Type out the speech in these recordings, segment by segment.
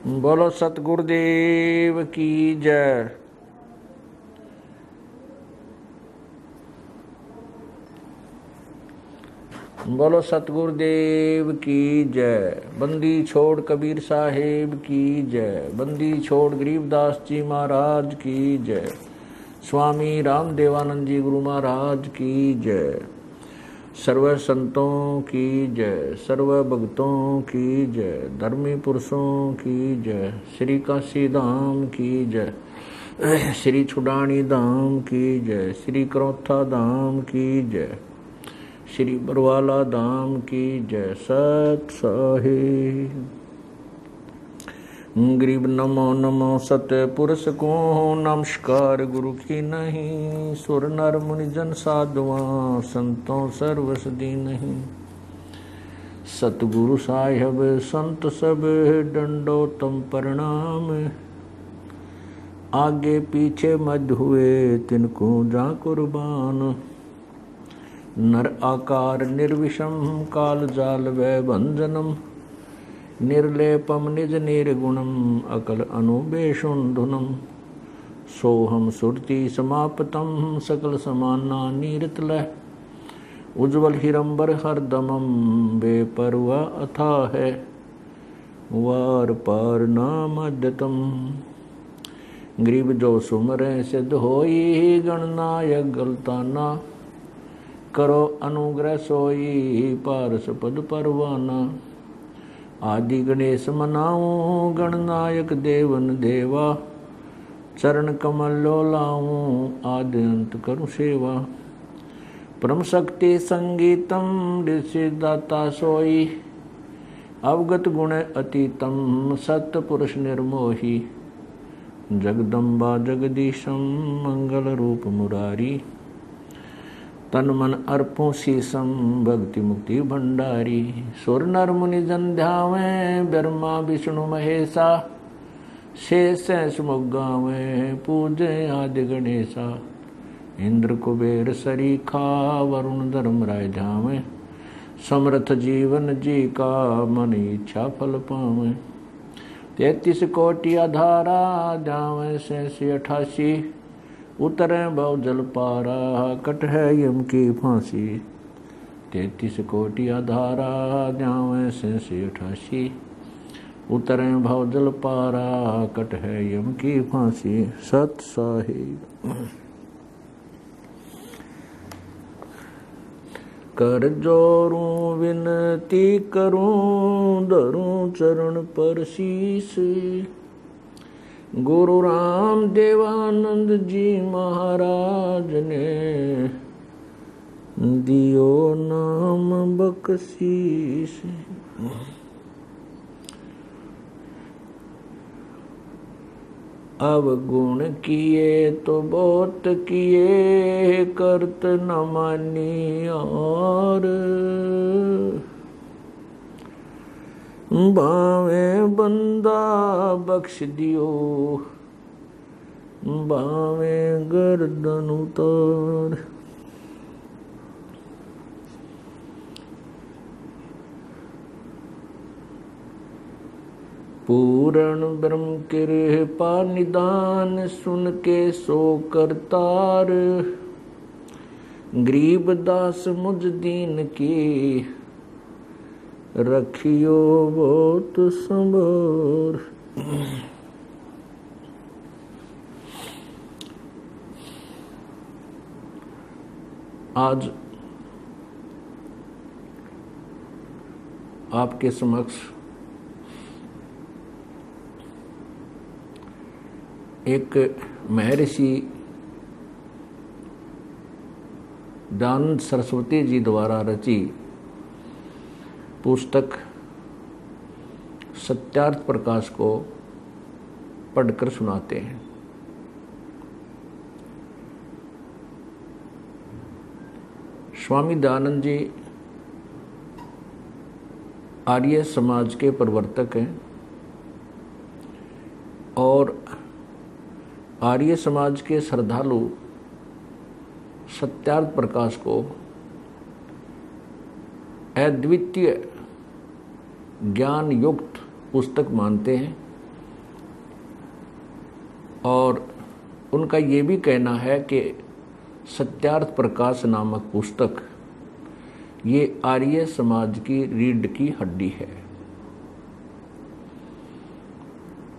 बोलो सतगुरुदेव की जय। बोलो सतगुरुदेव की जय। बंदी छोड़ कबीर साहेब की जय। बंदी छोड़ गरीबदास जी महाराज की जय। स्वामी रामदेवानंद जी गुरु महाराज की जय। सर्व संतों की जय। सर्व भक्तों की जय। धर्मी पुरुषों की जय। श्री काशी धाम की जय। श्री छुडानी धाम की जय। श्री करौथा धाम की जय। श्री बरवाला धाम की जय। सत साहिब। गरीब नमो नमो सत्य पुरुष को नमस्कार गुरु की नहीं। सुर नर मुनि जन साधुआं संतों सर्वसदी नहीं। सतगुरु साहिब संत सब दंडोतम प्रणाम। आगे पीछे मध्य हुए तिनको जा कुर्बान। नर आकार निर्विषम काल जाल वै भंजनम। निर्लेपम निज निर्गुणम अकल अनुबेशुंधुनम। सोहम सुरति समापतम सकल समाना नीरतलह। उज्ज्वल हिरंबर हरदमम बेपरवा अथा है। वार पार नामद्यतम। गरीब जो सुमरे सिद्ध होई गणनायक गलताना। करो अनुग्रह सोई पारस पद परवाना। आदि गणेश मनाऊं गणनायक देवन देवा। चरण कमल लो लाऊं आदि अंत करूं सेवा। परम शक्ति संगीतम ऋषि दाता सोई। अवगत गुण अतीतम सत्य पुरुष निर्मोही। जगदम्बा जगदीशम मंगल रूप मुरारी। तन मन अर्पों शीसम भक्ति मुक्ति भंडारी। सुर नर मुनि जन ध्यावें ब्रह्मा विष्णु महेशा। शेष सुमुख गावें पूजे आदि गणेशा। इंद्र कुबेर सरीखा वरुण धर्मराय ध्यावें। समर्थ जीवन जी का मन इच्छा फल पावें। 33 कोटि आधारा ध्यावें 88। उतरे भव जल पारा कट है यम की फांसी। 33 कोटि आधारा ध्यावें 88। उतरे भव जल पारा कट है यम की फांसी। सत साहिब। कर जोरूं विनती करूं धरूं चरण पर शीस। गुरु राम देवानंद जी महाराज ने दियो नाम बख्शीश। अवगुण किए तो बहुत किए करत न मानी और। भावे बंदा बख्श दियो भावे गर्दन उतार। पूर्ण ब्रह्म कृपा निदान सुन के सो करतार। गरीब दास मुझ दीन की रखियो बहुत संभार। आज आपके समक्ष एक महर्षि दयानंद सरस्वती जी द्वारा रची पुस्तक सत्यार्थ प्रकाश को पढ़कर सुनाते हैं। स्वामी दयानंद जी आर्य समाज के प्रवर्तक हैं और आर्य समाज के श्रद्धालु सत्यार्थ प्रकाश को अद्वितीय ज्ञान युक्त पुस्तक मानते हैं और उनका ये भी कहना है कि सत्यार्थ प्रकाश नामक पुस्तक ये आर्य समाज की रीढ़ की हड्डी है।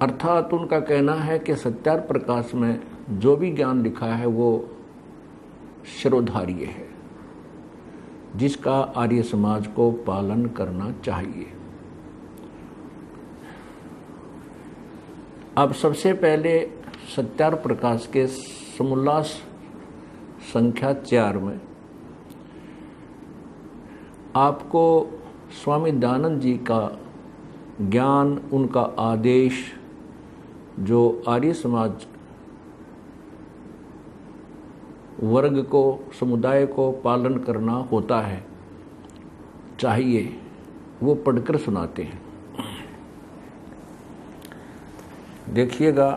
अर्थात उनका कहना है कि सत्यार्थ प्रकाश में जो भी ज्ञान लिखा है वो शिरोधार्य है, जिसका आर्य समाज को पालन करना चाहिए। अब सबसे पहले सत्यार्थ प्रकाश के समोल्लास संख्या 4 में आपको स्वामी दयानंद जी का ज्ञान, उनका आदेश जो आर्य समाज वर्ग को, समुदाय को पालन करना होता है चाहिए, वो पढ़कर सुनाते हैं। देखिएगा,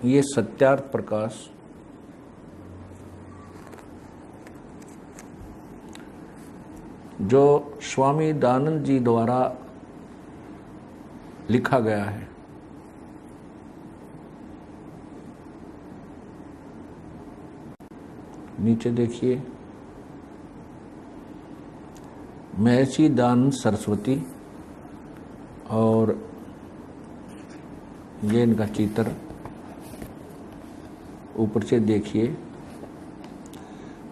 ये सत्यार्थ प्रकाश जो स्वामी दयानंद जी द्वारा लिखा गया है। नीचे देखिए, महर्षि दयानंद सरस्वती, और ये इनका चित्र ऊपर से देखिए,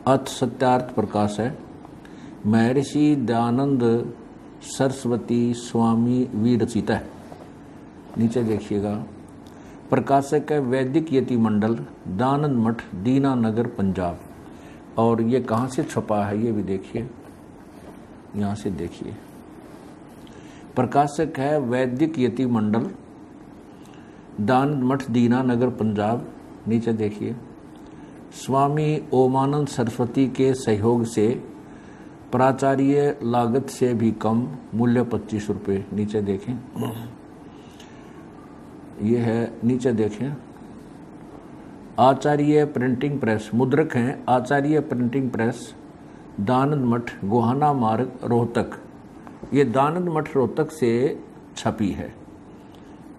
अथ सत्यार्थ प्रकाश है, महर्षि दयानंद सरस्वती स्वामी विरचित है। नीचे देखिएगा, प्रकाशक है वैदिक यति मंडल, दयानंद मठ, दीनानगर, पंजाब। और ये कहाँ से छपा है ये भी देखिए, यहाँ से देखिए, प्रकाशक है वैदिक यति मंडल, दयानंद मठ, दीनानगर, पंजाब। नीचे देखिए, स्वामी ओमानंद सरस्वती के सहयोग से प्राचार्य, लागत से भी कम, मूल्य 25 रुपये। नीचे देखें, ये है, नीचे देखें, आचार्य प्रिंटिंग प्रेस, मुद्रक हैं आचार्य प्रिंटिंग प्रेस, दयानंद मठ, गोहाना मार्ग, रोहतक। ये दयानंद मठ रोहतक से छपी है।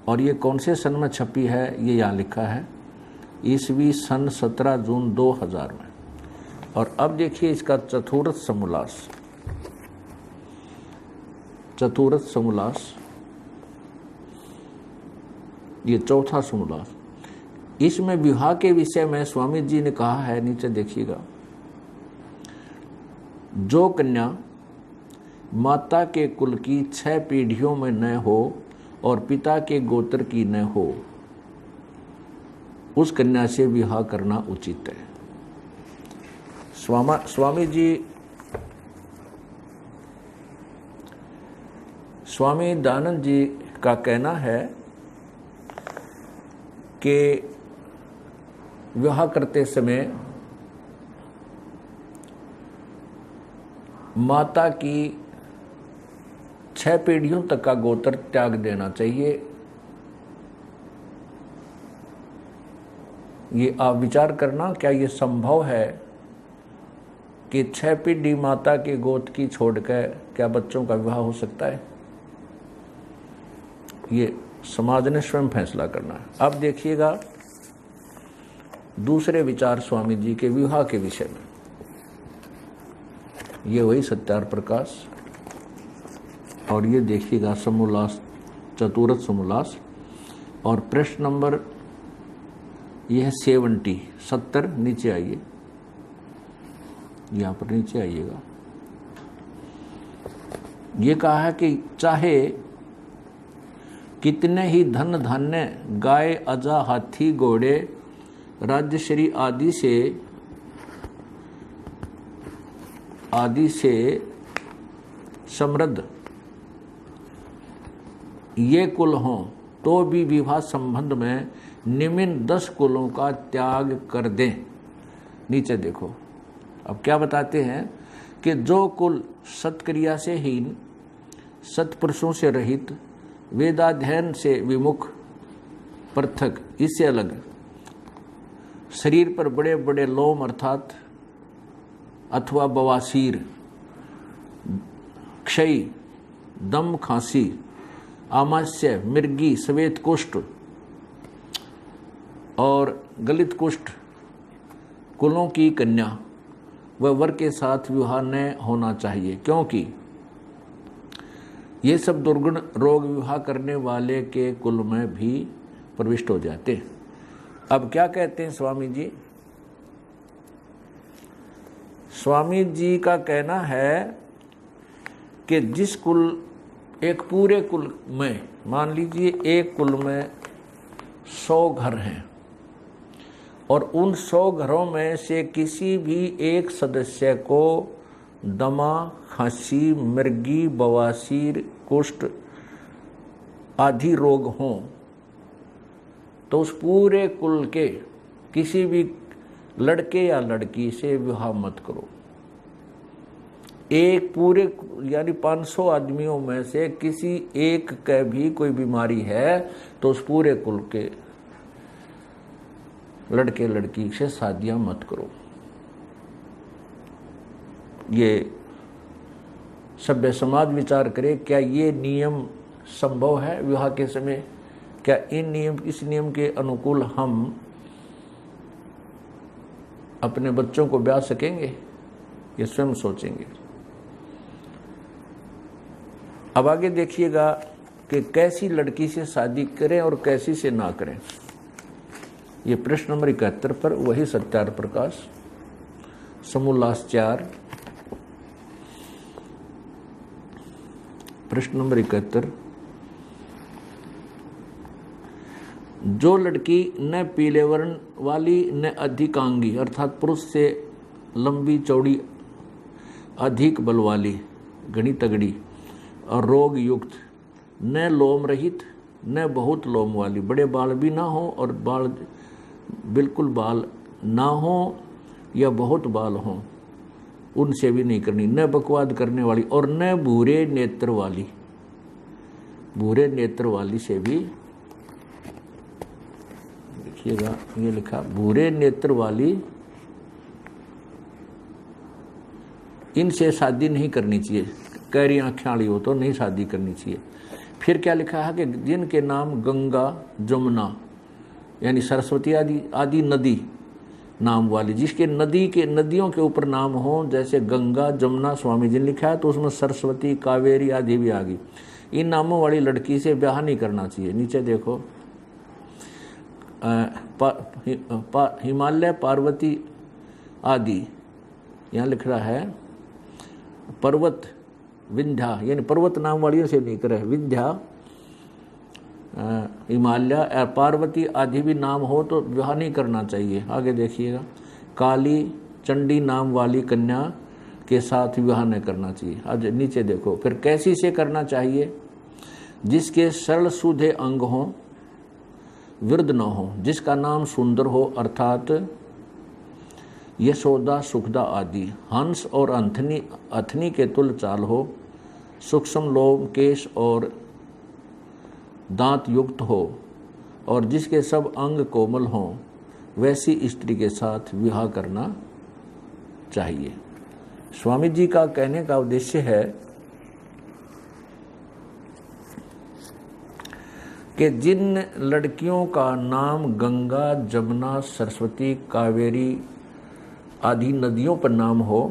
और ये कौन से सन में छपी है ये यहाँ लिखा है, ईस्वी सन 17 जून 2000 में। और अब देखिए इसका चतुर्थ समोल्लास, चतुर्थ समोल्लास, ये चौथा समोल्लास। इसमें विवाह के विषय में स्वामी जी ने कहा है, नीचे देखिएगा, जो कन्या माता के कुल की 6 पीढ़ियों में न हो और पिता के गोत्र की न हो, उस कन्या से विवाह करना उचित है। स्वामी दयानंद जी का कहना है कि विवाह करते समय माता की 6 पीढ़ियों तक का गोत्र त्याग देना चाहिए। ये आप विचार करना, क्या ये संभव है कि 6 पीढ़ी माता के गोत्र की छोड़कर क्या बच्चों का विवाह हो सकता है? ये समाज ने स्वयं फैसला करना है। अब देखिएगा दूसरे विचार स्वामी जी के विवाह के विषय में। ये वही सत्यार्थ प्रकाश, और ये देखिएगा समोल्लास, चतुर्थ समोल्लास, और प्रश्न नंबर ये है 70। नीचे आइए, यहाँ पर नीचे आइएगा। ये कहा है कि चाहे कितने ही धन धान्य, गाय, अजा, हाथी, घोड़े, राज्यश्री आदि से समृद्ध ये कुल हों, तो भी विवाह संबंध में निम्न 10 कुलों का त्याग कर दें। नीचे देखो, अब क्या बताते हैं कि जो कुल सत्क्रिया से हीन, सत्पुरुषों से रहित, वेदाध्ययन से विमुख, पृथक, इससे अलग, शरीर पर बड़े बड़े लोम अर्थात अथवा बवासीर क्षयी, दम खांसी, आमाशय, मृगी, श्वेत कुष्ठ और गलित कुष्ठ कुलों की कन्या व वर के साथ विवाह न होना चाहिए, क्योंकि ये सब दुर्गुण रोग विवाह करने वाले के कुल में भी प्रविष्ट हो जाते हैं। अब क्या कहते हैं स्वामी जी? स्वामी जी का कहना है कि जिस कुल, एक पूरे कुल में, मान लीजिए एक कुल में 100 घर हैं और उन 100 घरों में से किसी भी एक सदस्य को दमा, खांसी, मृगी, बवासीर, कुष्ठ आदि रोग हों, तो उस पूरे कुल के किसी भी लड़के या लड़की से विवाह मत करो। एक पूरे यानी 500 आदमियों में से किसी एक के भी कोई बीमारी है तो उस पूरे कुल के लड़के लड़की से शादियां मत करो। ये सभ्य समाज विचार करे, क्या ये नियम संभव है विवाह के समय? क्या इस नियम के अनुकूल हम अपने बच्चों को ब्याह सकेंगे? ये स्वयं सोचेंगे। अब आगे देखिएगा कि कैसी लड़की से शादी करें और कैसी से ना करें। ये प्रश्न नंबर 71 पर वही सत्यार्थ प्रकाश, समोल्लास 4, प्रश्न नंबर 71। जो लड़की न पीले वर्ण वाली न अधिकांगी अर्थात पुरुष से लंबी चौड़ी, अधिक बल वाली, घनी तगड़ी और रोग युक्त, न लोम रहित न बहुत लोम वाली, बड़े बाल भी ना हो और बाल बिल्कुल बाल ना हो या बहुत बाल हो, उनसे भी नहीं करनी। न बकवाद करने वाली और न भूरे नेत्र वाली, भूरे नेत्र वाली से भी, देखिएगा ये लिखा भूरे नेत्र वाली, इनसे शादी नहीं करनी चाहिए। कैरी आँखें वाली हो तो नहीं शादी करनी चाहिए। फिर क्या लिखा है कि जिनके नाम गंगा, जमुना यानी सरस्वती आदि नदी नाम वाली, जिसके नदियों के ऊपर नाम हो, जैसे गंगा, जमुना स्वामी जी ने लिखा है, तो उसमें सरस्वती, कावेरी आदि भी आ गई। इन नामों वाली लड़की से ब्याह नहीं करना चाहिए। नीचे देखो, हिमालय, पार्वती आदि, यहाँ लिख रहा है पर्वत, विंध्या यानी पर्वत नाम वालियों से नहीं करे। विंध्या, हिमालय, पार्वती आदि भी नाम हो तो विवाह नहीं करना चाहिए। आगे देखिएगा, काली, चंडी नाम वाली कन्या के साथ विवाह नहीं करना चाहिए। आज नीचे देखो, फिर कैसी से करना चाहिए? जिसके सरल सूधे अंग हों, वृद्ध न हो, जिसका नाम सुंदर हो अर्थात यशोदा, सुखदा आदि, हंस और अथनी के तुल चाल हो, सूक्ष्म लोम, केश और दांत युक्त हो और जिसके सब अंग कोमल हों, वैसी स्त्री के साथ विवाह करना चाहिए। स्वामी जी का कहने का उद्देश्य है कि जिन लड़कियों का नाम गंगा, जमुना, सरस्वती, कावेरी आदि नदियों पर नाम हो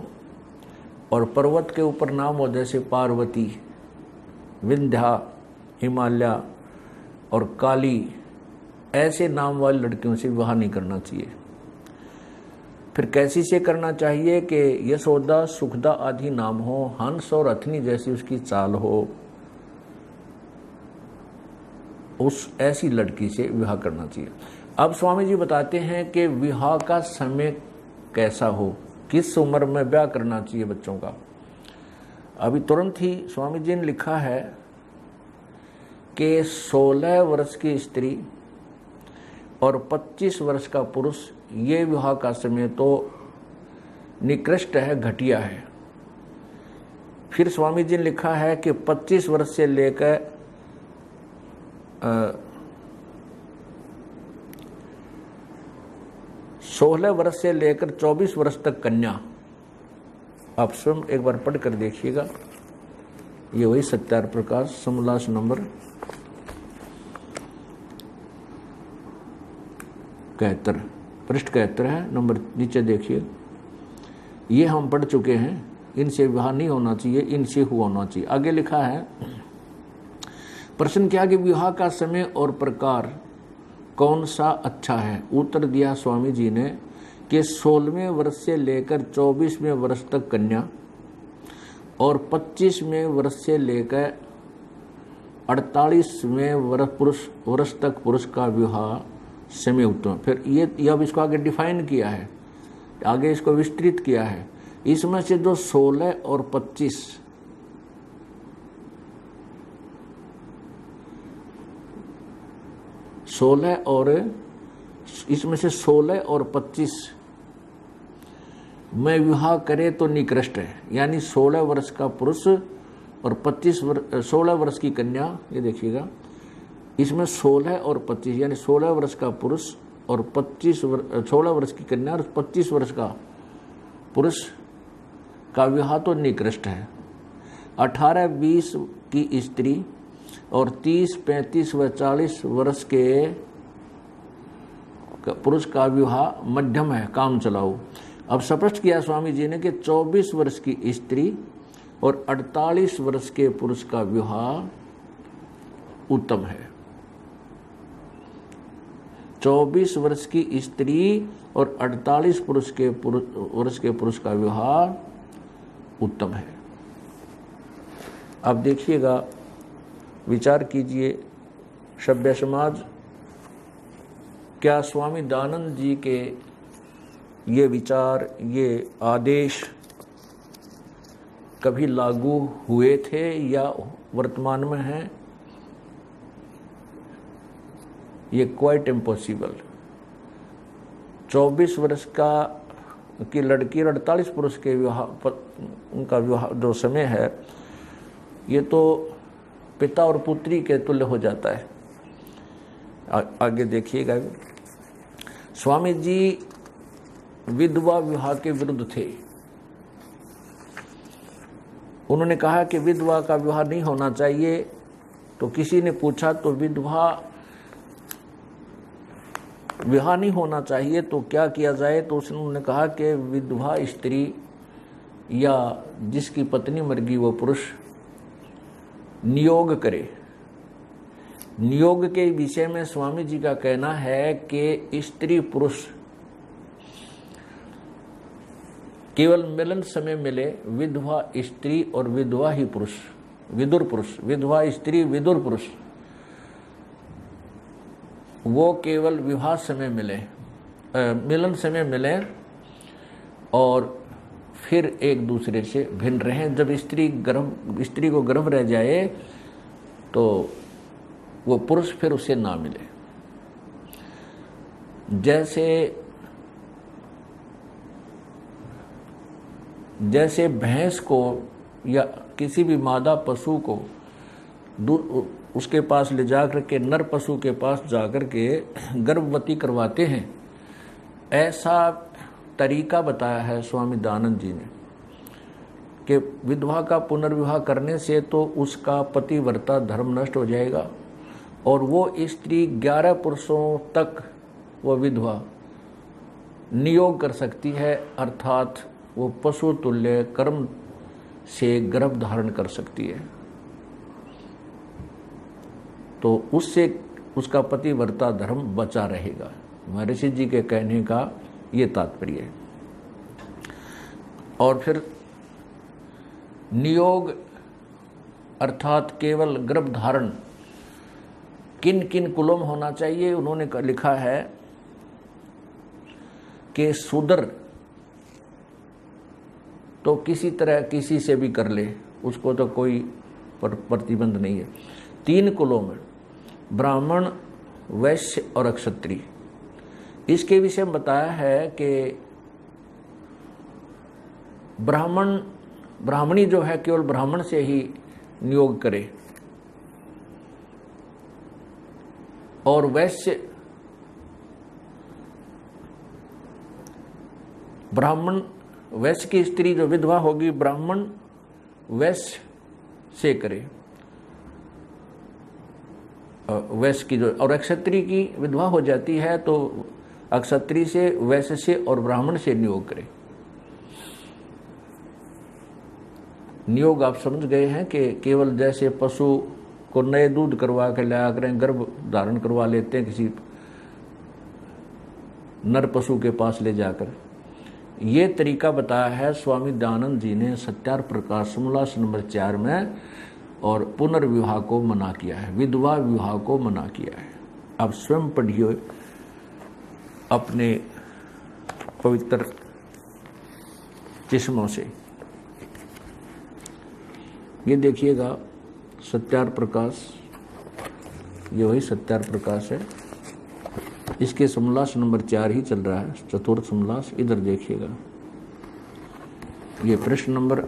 और पर्वत के ऊपर नाम हो, जैसे पार्वती, विंध्या, हिमालय और काली, ऐसे नाम वाली लड़कियों से विवाह नहीं करना चाहिए। फिर कैसी से करना चाहिए कि यशोदा, सुखदा आदि नाम हो, हंस और अथनी जैसी उसकी चाल हो, उस ऐसी लड़की से विवाह करना चाहिए। अब स्वामी जी बताते हैं कि विवाह का समय कैसा हो, किस उम्र में ब्याह करना चाहिए बच्चों का। अभी तुरंत ही स्वामी जी ने लिखा है कि 16 वर्ष की स्त्री और 25 वर्ष का पुरुष, ये विवाह का समय तो निकृष्ट है, घटिया है। फिर स्वामी जी ने लिखा है कि 25 वर्ष से लेकर 16 वर्ष से लेकर 24 वर्ष तक कन्या। आप स्वयं एक बार पढ़ कर देखिएगा। ये वही सत्यार प्रकाश समोल्लास नंबर 71, पृष्ठ 71 है, नंबर नीचे देखिए। ये हम पढ़ चुके हैं, इनसे विवाह नहीं होना चाहिए, इनसे हुआ होना चाहिए। आगे लिखा है, प्रश्न किया कि विवाह का समय और प्रकार कौन सा अच्छा है। उत्तर दिया स्वामी जी ने कि 16वें वर्ष से लेकर 24वें वर्ष तक कन्या और 25वें वर्ष से लेकर 48वें वर्ष तक पुरुष का विवाह समय उत्तम। फिर ये अब इसको आगे डिफाइन किया है, आगे इसको विस्तृत किया है। इसमें से जो 16 और 25 इसमें से 16 और 25 में विवाह करे तो निकृष्ट है। यानी 16 वर्ष का पुरुष और 16 वर्ष की कन्या, ये देखिएगा, इसमें 16 और 25 यानी 16 वर्ष का पुरुष और 16 वर्ष की कन्या और 25 वर्ष का पुरुष का विवाह तो निकृष्ट है। 18-20 की स्त्री और 30, 35 व 40 वर्ष के पुरुष का विवाह मध्यम है, काम चलाओ। अब स्पष्ट किया स्वामी जी ने कि 24 वर्ष की स्त्री और 48 वर्ष के पुरुष का विवाह उत्तम है। 24 वर्ष की स्त्री और 48 वर्ष के पुरुष का विवाह उत्तम है। अब देखिएगा, विचार कीजिए, सभ्य समाज, क्या स्वामी दयानंद जी के ये विचार, ये आदेश कभी लागू हुए थे या वर्तमान में हैं? ये क्वाइट इम्पॉसिबल। 24 वर्ष की लड़की और 48 पुरुष के विवाह, उनका विवाह जो समय है, ये तो पिता और पुत्री के तुल्य हो जाता है। आगे देखिएगा, स्वामी जी विधवा विवाह के विरुद्ध थे। उन्होंने कहा कि विधवा का विवाह नहीं होना चाहिए। तो किसी ने पूछा तो विधवा विवाह नहीं होना चाहिए तो क्या किया जाए? तो उन्होंने कहा कि विधवा स्त्री या जिसकी पत्नी मर गई वो पुरुष नियोग करे। नियोग के विषय में स्वामी जी का कहना है कि स्त्री पुरुष केवल मिलन समय मिले, विधवा स्त्री और विधवा ही पुरुष, विदुर पुरुष, विधवा स्त्री विदुर पुरुष, वो केवल विवाह समय मिले, मिलन समय मिले और फिर एक दूसरे से भिन्न रहें। जब स्त्री को गर्भ रह जाए तो वो पुरुष फिर उसे ना मिले। जैसे भैंस को या किसी भी मादा पशु को उसके पास ले जाकर के, नर पशु के पास जाकर के गर्भवती करवाते हैं, ऐसा तरीका बताया है स्वामी दयानंद जी ने कि विधवा का पुनर्विवाह करने से तो उसका पतिव्रता धर्म नष्ट हो जाएगा और वो स्त्री 11 पुरुषों तक वो विधवा नियोग कर सकती है, अर्थात वो पशु तुल्य कर्म से गर्भ धारण कर सकती है। तो उससे उसका पतिव्रता धर्म बचा रहेगा। महर्षि जी के कहने का ये तात्पर्य है। और फिर नियोग अर्थात केवल गर्भ धारण किन किन कुलों में होना चाहिए? उन्होंने लिखा है कि शूद्र तो किसी तरह किसी से भी कर ले, उसको तो कोई प्रतिबंध नहीं है। 3 कुलों में, ब्राह्मण, वैश्य और क्षत्रिय। इसके विषय में बताया है कि ब्राह्मणी जो है केवल ब्राह्मण से ही नियोग करे और वैश्य की स्त्री जो विधवा होगी, ब्राह्मण वैश्य से करे, वैश्य की जो, और अक्षत्रिय की विधवा हो जाती है तो अक्षत्रिय से, वैश्य से और ब्राह्मण से नियोग करे। नियोग आप समझ गए हैं कि केवल जैसे पशु को नए दूध करवा कर लाया करें, गर्भ धारण करवा लेते हैं किसी नर पशु के पास ले जाकर, ये तरीका बताया है स्वामी दयानंद जी ने सत्यार प्रकाश समोल्लास नंबर 4 में, और पुनर्विवाह को मना किया है, विधवा विवाह को मना किया है। आप स्वयं पढ़िए अपने पवित्र चिश्मों से। ये देखिएगा सत्यार प्रकाश, ये वही सत्यार प्रकाश है, इसके समोल्लास नंबर 4 ही चल रहा है, चतुर्थ समोल्लास। इधर देखिएगा, ये प्रश्न नंबर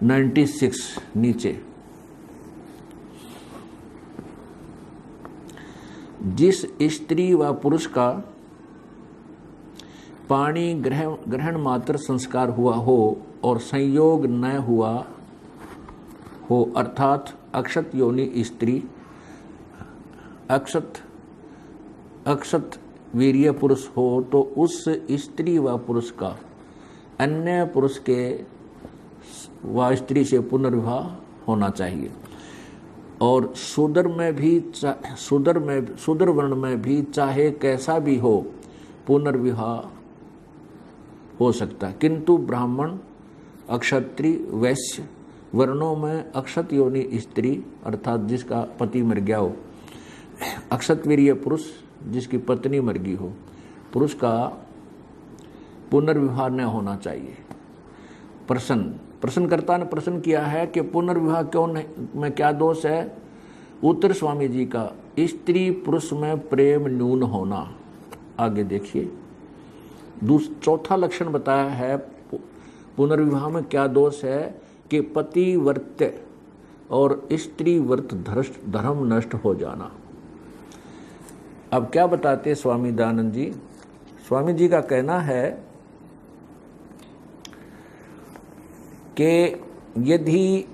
96 नीचे, जिस स्त्री व पुरुष का पाणी ग्रहण मात्र संस्कार हुआ हो और संयोग न हुआ हो, अर्थात अक्षत योनि स्त्री, अक्षत वीर्य पुरुष हो, तो उस स्त्री व पुरुष का अन्य पुरुष के व स्त्री से पुनर्विवाह होना चाहिए। और शूद्र वर्ण में भी चाहे कैसा भी हो पुनर्विवाह हो सकता है, किंतु ब्राह्मण, अक्षत्रिय, वैश्य वर्णों में अक्षत योनि स्त्री अर्थात जिसका पति मर गया हो, अक्षतवीर्य पुरुष जिसकी पत्नी मर गई हो, पुरुष का पुनर्विवाह न होना चाहिए। प्रश्नकर्ता ने प्रश्न किया है कि पुनर्विवाह क्यों नहीं, में क्या दोष है? उत्तर स्वामी जी का, स्त्री पुरुष में प्रेम न्यून होना। आगे देखिए, चौथा लक्षण बताया है पुनर्विवाह में क्या दोष है कि पतिव्रत्य और स्त्री व्रत धर्म नष्ट हो जाना। अब क्या बताते स्वामी दयानंद जी? स्वामी जी का कहना है कि यदि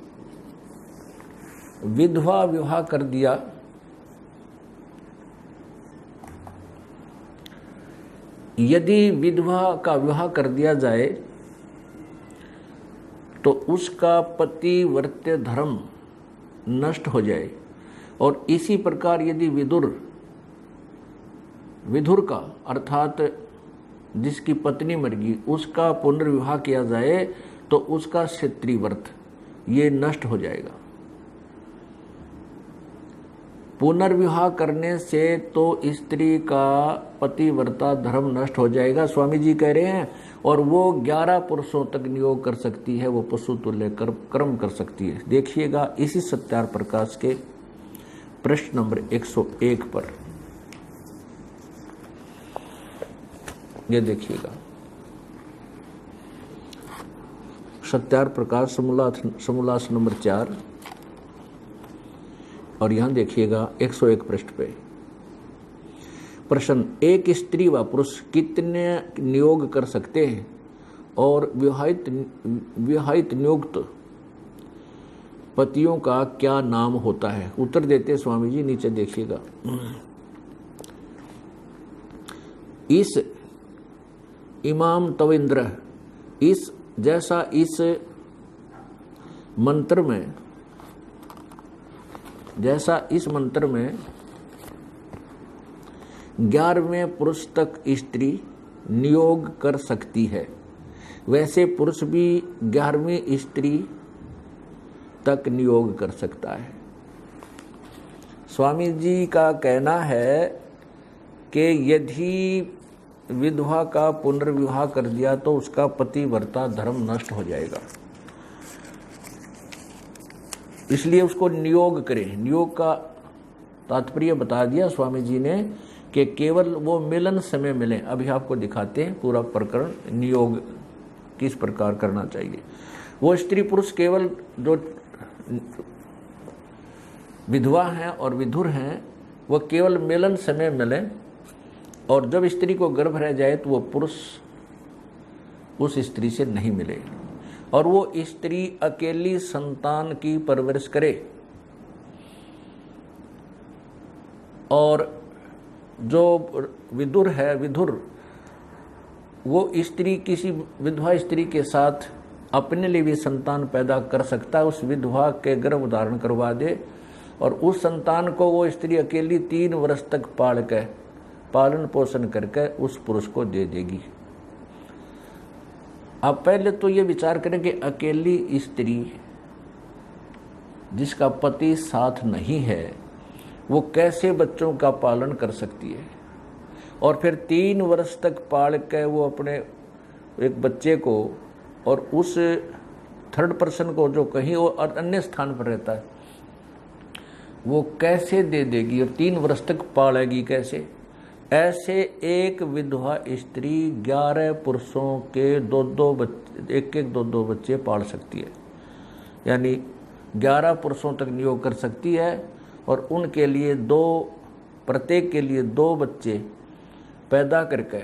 विधवा विवाह कर दिया, यदि विधवा का विवाह कर दिया जाए तो उसका पतिव्रत्य धर्म नष्ट हो जाए। और इसी प्रकार यदि विधुर का अर्थात जिसकी पत्नी मर गई उसका पुनर्विवाह किया जाए तो उसका क्षत्रिय व्रत ये नष्ट हो जाएगा। पुनर्विवाह करने से तो स्त्री का पतिव्रता धर्म नष्ट हो जाएगा, स्वामी जी कह रहे हैं, और वो 11 पुरुषों तक नियोग कर सकती है, वो पशु तुल्य कर्म कर सकती है। देखिएगा इसी सत्यार प्रकाश के प्रश्न नंबर 101 पर, ये देखिएगा सत्यार प्रकाश समोल्लास नंबर 4, और यहां देखिएगा 101 पृष्ठ पे प्रश्न, एक स्त्री व पुरुष कितने नियोग कर सकते हैं और विवाहित नियुक्त पतियों का क्या नाम होता है? उत्तर देते स्वामी जी, नीचे देखिएगा। इस इमाम तविंद्र, इस जैसा इस मंत्र में, जैसा इस मंत्र में 11वें पुरुष तक स्त्री नियोग कर सकती है, वैसे पुरुष भी 11वीं स्त्री तक नियोग कर सकता है। स्वामी जी का कहना है कि यदि विधवा का पुनर्विवाह कर दिया तो उसका पतिव्रता धर्म नष्ट हो जाएगा, इसलिए उसको नियोग करें। नियोग का तात्पर्य बता दिया स्वामी जी ने कि केवल वो मिलन समय मिले। अभी आपको दिखाते हैं पूरा प्रकरण, नियोग किस प्रकार करना चाहिए। वो स्त्री पुरुष केवल जो विधवा हैं और विधुर हैं वो केवल मिलन समय मिले, और जब स्त्री को गर्भ रह जाए तो वो पुरुष उस स्त्री से नहीं मिले। और वो स्त्री अकेली संतान की परवरिश करे, और जो विदुर है, विदुर, वो स्त्री किसी विधवा स्त्री के साथ अपने लिए भी संतान पैदा कर सकता है, उस विधवा के गर्भ धारण करवा दे और उस संतान को वो स्त्री अकेली 3 वर्ष तक पालन पोषण करके उस पुरुष को दे देगी। अब पहले तो ये विचार करें कि अकेली स्त्री जिसका पति साथ नहीं है वो कैसे बच्चों का पालन कर सकती है, और फिर 3 वर्ष तक पाल के वो अपने एक बच्चे को और उस थर्ड पर्सन को जो कहीं और अन्य स्थान पर रहता है वो कैसे दे देगी, और 3 वर्ष तक पालेगी कैसे। ऐसे एक विधवा स्त्री 11 पुरुषों के एक 2 बच्चे पाल सकती है, यानी 11 पुरुषों तक नियोग कर सकती है और उनके लिए प्रत्येक के लिए 2 बच्चे पैदा करके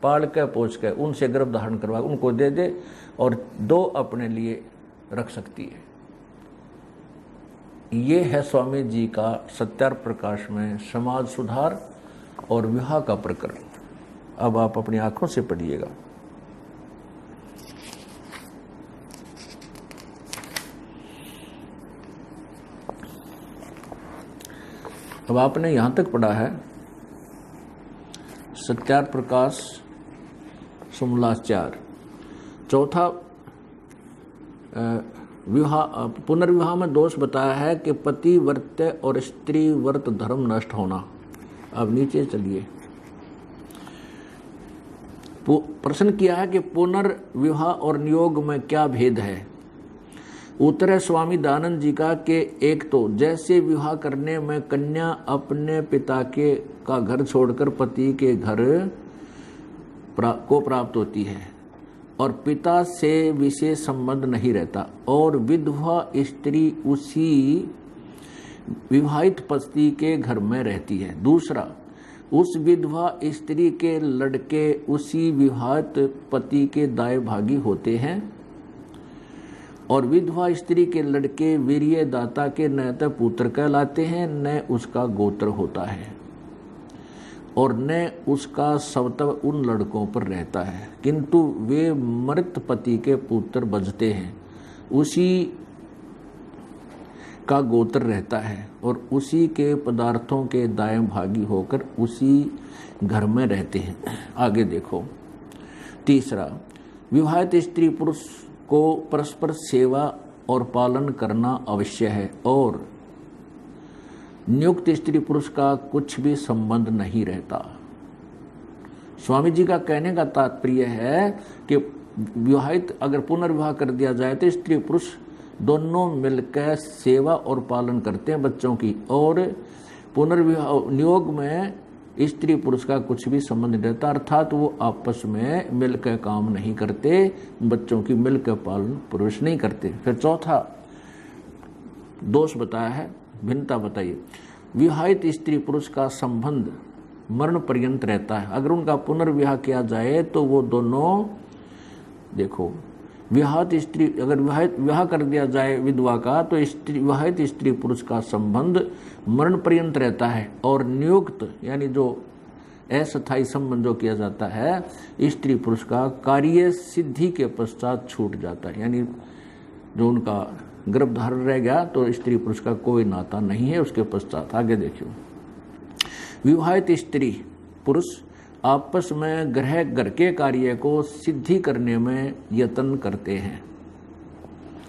पाल के पोछ के उनसे गर्भ धारण करवा उनको दे दे और 2 अपने लिए रख सकती है। ये है स्वामी जी का सत्यार्थ प्रकाश में समाज सुधार और विवाह का प्रकरण। अब आप अपनी आंखों से पढ़िएगा। अब आपने यहां तक पढ़ा है सत्यार्थ प्रकाश सुमलास 4। चौथा पुनर्विवाह में दोष बताया है कि पति वर्त और स्त्री वर्त धर्म नष्ट होना। अब नीचे चलिए, प्रश्न किया है कि पुनर्विवाह और नियोग में क्या भेद है। उत्तर है स्वामी दयानंद जी का कि एक तो जैसे विवाह करने में कन्या अपने पिता का घर छोड़कर पति के घर को प्राप्त होती है और पिता से विशेष संबंध नहीं रहता, और विधवा स्त्री उसी विवाहित पति के घर में रहती है। दूसरा, उस विधवा स्त्री के लड़के उसी विवाहित पति के दाएं भागी होते हैं और विधवा स्त्री के लड़के वीर्य दाता के न तो पुत्र कहलाते हैं न उसका गोत्र होता है और न उसका स्वत्व उन लड़कों पर रहता है, किंतु वे मृत पति के पुत्र बजते हैं, उसी का गोत्र रहता है और उसी के पदार्थों के दाएं भागी होकर उसी घर में रहते हैं। आगे देखो। तीसरा, विवाहित स्त्री पुरुष को परस्पर सेवा और पालन करना अवश्य है और नियुक्त स्त्री पुरुष का कुछ भी संबंध नहीं रहता। स्वामी जी का कहने का तात्पर्य है कि विवाहित अगर पुनर्विवाह कर दिया जाए तो स्त्री पुरुष दोनों मिलकर सेवा और पालन करते हैं बच्चों की, और पुनर्विवाह नियोग में स्त्री पुरुष का कुछ भी संबंध नहीं रहता, अर्थात वो आपस में मिलकर काम नहीं करते, बच्चों की मिलकर पालन पुरुष नहीं करते। फिर चौथा दोष बताया है, भिन्नता बताइए। विवाहित स्त्री पुरुष का संबंध मरण पर्यंत रहता है, अगर उनका पुनर्विवाह किया जाए तो वो दोनों, देखो, विवाहित स्त्री अगर विवाह कर दिया जाए विधवा का तो विवाहित स्त्री पुरुष का संबंध मरण पर्यंत रहता है, और नियुक्त यानी जो अस्थायी संबंध जो किया जाता है स्त्री पुरुष का कार्य सिद्धि के पश्चात छूट जाता है, यानी जो उनका गर्भधारण रह गया तो स्त्री पुरुष का कोई नाता नहीं है उसके पश्चात। आगे देखियो। विवाहित स्त्री पुरुष आपस में घर के कार्य को सिद्धि करने में यत्न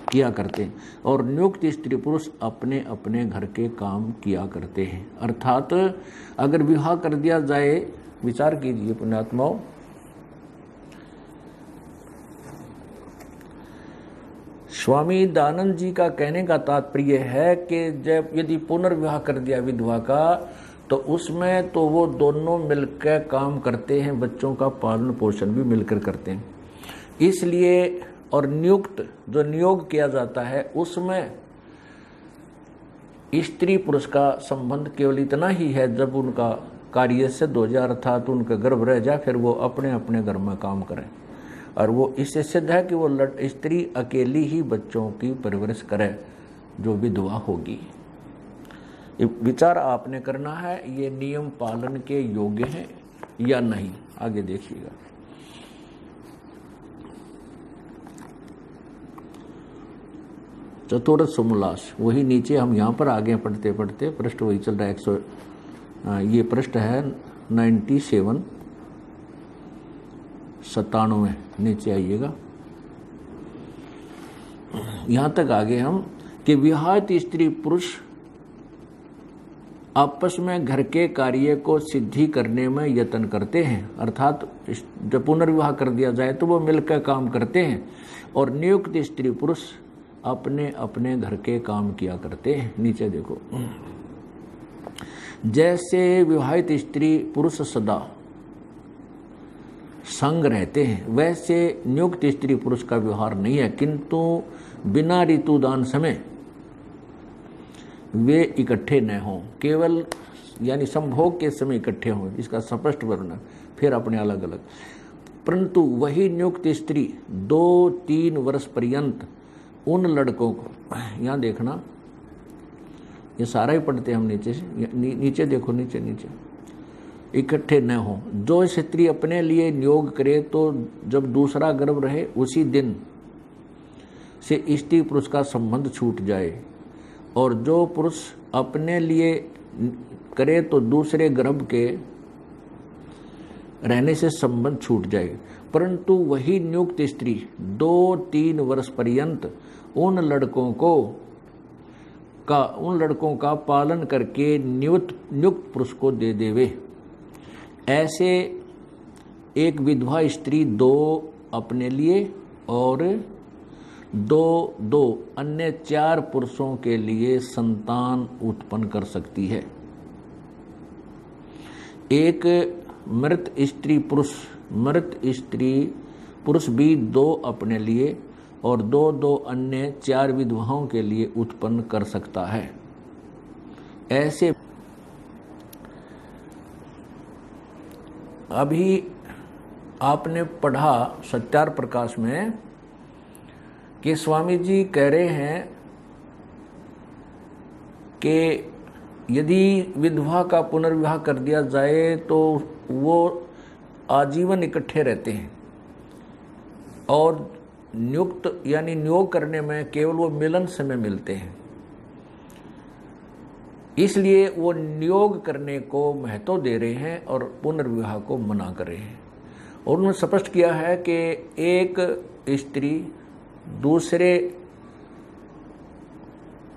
किया करते हैं और नियुक्त स्त्री पुरुष अपने अपने घर के काम किया करते हैं। अर्थात अगर विवाह कर दिया जाए, विचार कीजिए पुण्यात्माओं, स्वामी दयानंद जी का कहने का तात्पर्य है कि जब यदि पुनर्विवाह कर दिया विधवा का तो उसमें तो वो दोनों मिलकर काम करते हैं, बच्चों का पालन पोषण भी मिलकर करते हैं, इसलिए और नियुक्त जो नियोग किया जाता है उसमें स्त्री पुरुष का संबंध केवल इतना ही है जब उनका कार्य सिद्ध हो जाए, अर्थात उनका गर्भ रह जाए, फिर वो अपने अपने घर में काम करें। और वो इससे सिद्ध है कि वो स्त्री अकेली ही बच्चों की परवरिश करे जो विधवा होगी। विचार आपने करना है ये नियम पालन के योग्य है या नहीं, आगे देखिएगा। चतुर्थ समोल्लास, वही नीचे हम यहाँ पर आगे पढ़ते पढ़ते पृष्ठ वही चल रहा है। ये पृष्ठ है 97 97, नीचे आइएगा। यहाँ तक आगे हम कि विवाहित स्त्री पुरुष आपस में घर के कार्य को सिद्धि करने में यत्न करते हैं, अर्थात जब पुनर्विवाह कर दिया जाए तो वो मिलकर काम करते हैं, और नियुक्त स्त्री पुरुष अपने अपने घर के काम किया करते हैं। नीचे देखो, जैसे विवाहित स्त्री पुरुष सदा संग रहते हैं वैसे नियुक्त स्त्री पुरुष का व्यवहार नहीं है, किंतु बिना ऋतुदान समय वे इकट्ठे न हों, केवल यानी संभोग के समय इकट्ठे हों, इसका स्पष्ट वर्णन फिर अपने अलग अलग। परंतु वही नियुक्त स्त्री 2-3 वर्ष पर्यंत उन लड़कों को, यहाँ देखना ये सारा ही पढ़ते हम नीचे से, नीचे देखो, नीचे नीचे, इकट्ठे न हो। जो स्त्री अपने लिए नियोग करे तो जब दूसरा गर्भ रहे उसी दिन से स्त्री पुरुष का संबंध छूट जाए, और जो पुरुष अपने लिए करे तो दूसरे गर्भ के रहने से संबंध छूट जाए। परंतु वही नियुक्त स्त्री 2-3 वर्ष पर्यंत उन लड़कों का पालन करके नियुक्त पुरुष को दे देवे। ऐसे एक विधवा स्त्री 2 अपने लिए और 2 अन्य 4 पुरुषों के लिए संतान उत्पन्न कर सकती है। एक मृत स्त्री पुरुष भी 2 अपने लिए और 2 अन्य 4 विधवाओं के लिए उत्पन्न कर सकता है। ऐसे अभी आपने पढ़ा सत्यार प्रकाश में कि स्वामी जी कह रहे हैं कि यदि विधवा का पुनर्विवाह कर दिया जाए तो वो आजीवन इकट्ठे रहते हैं, और नियुक्त यानी नियोग करने में केवल वो मिलन समय मिलते हैं, इसलिए वो नियोग करने को महत्व दे रहे हैं और पुनर्विवाह को मना कर रहे हैं। और उन्होंने स्पष्ट किया है कि एक स्त्री दूसरे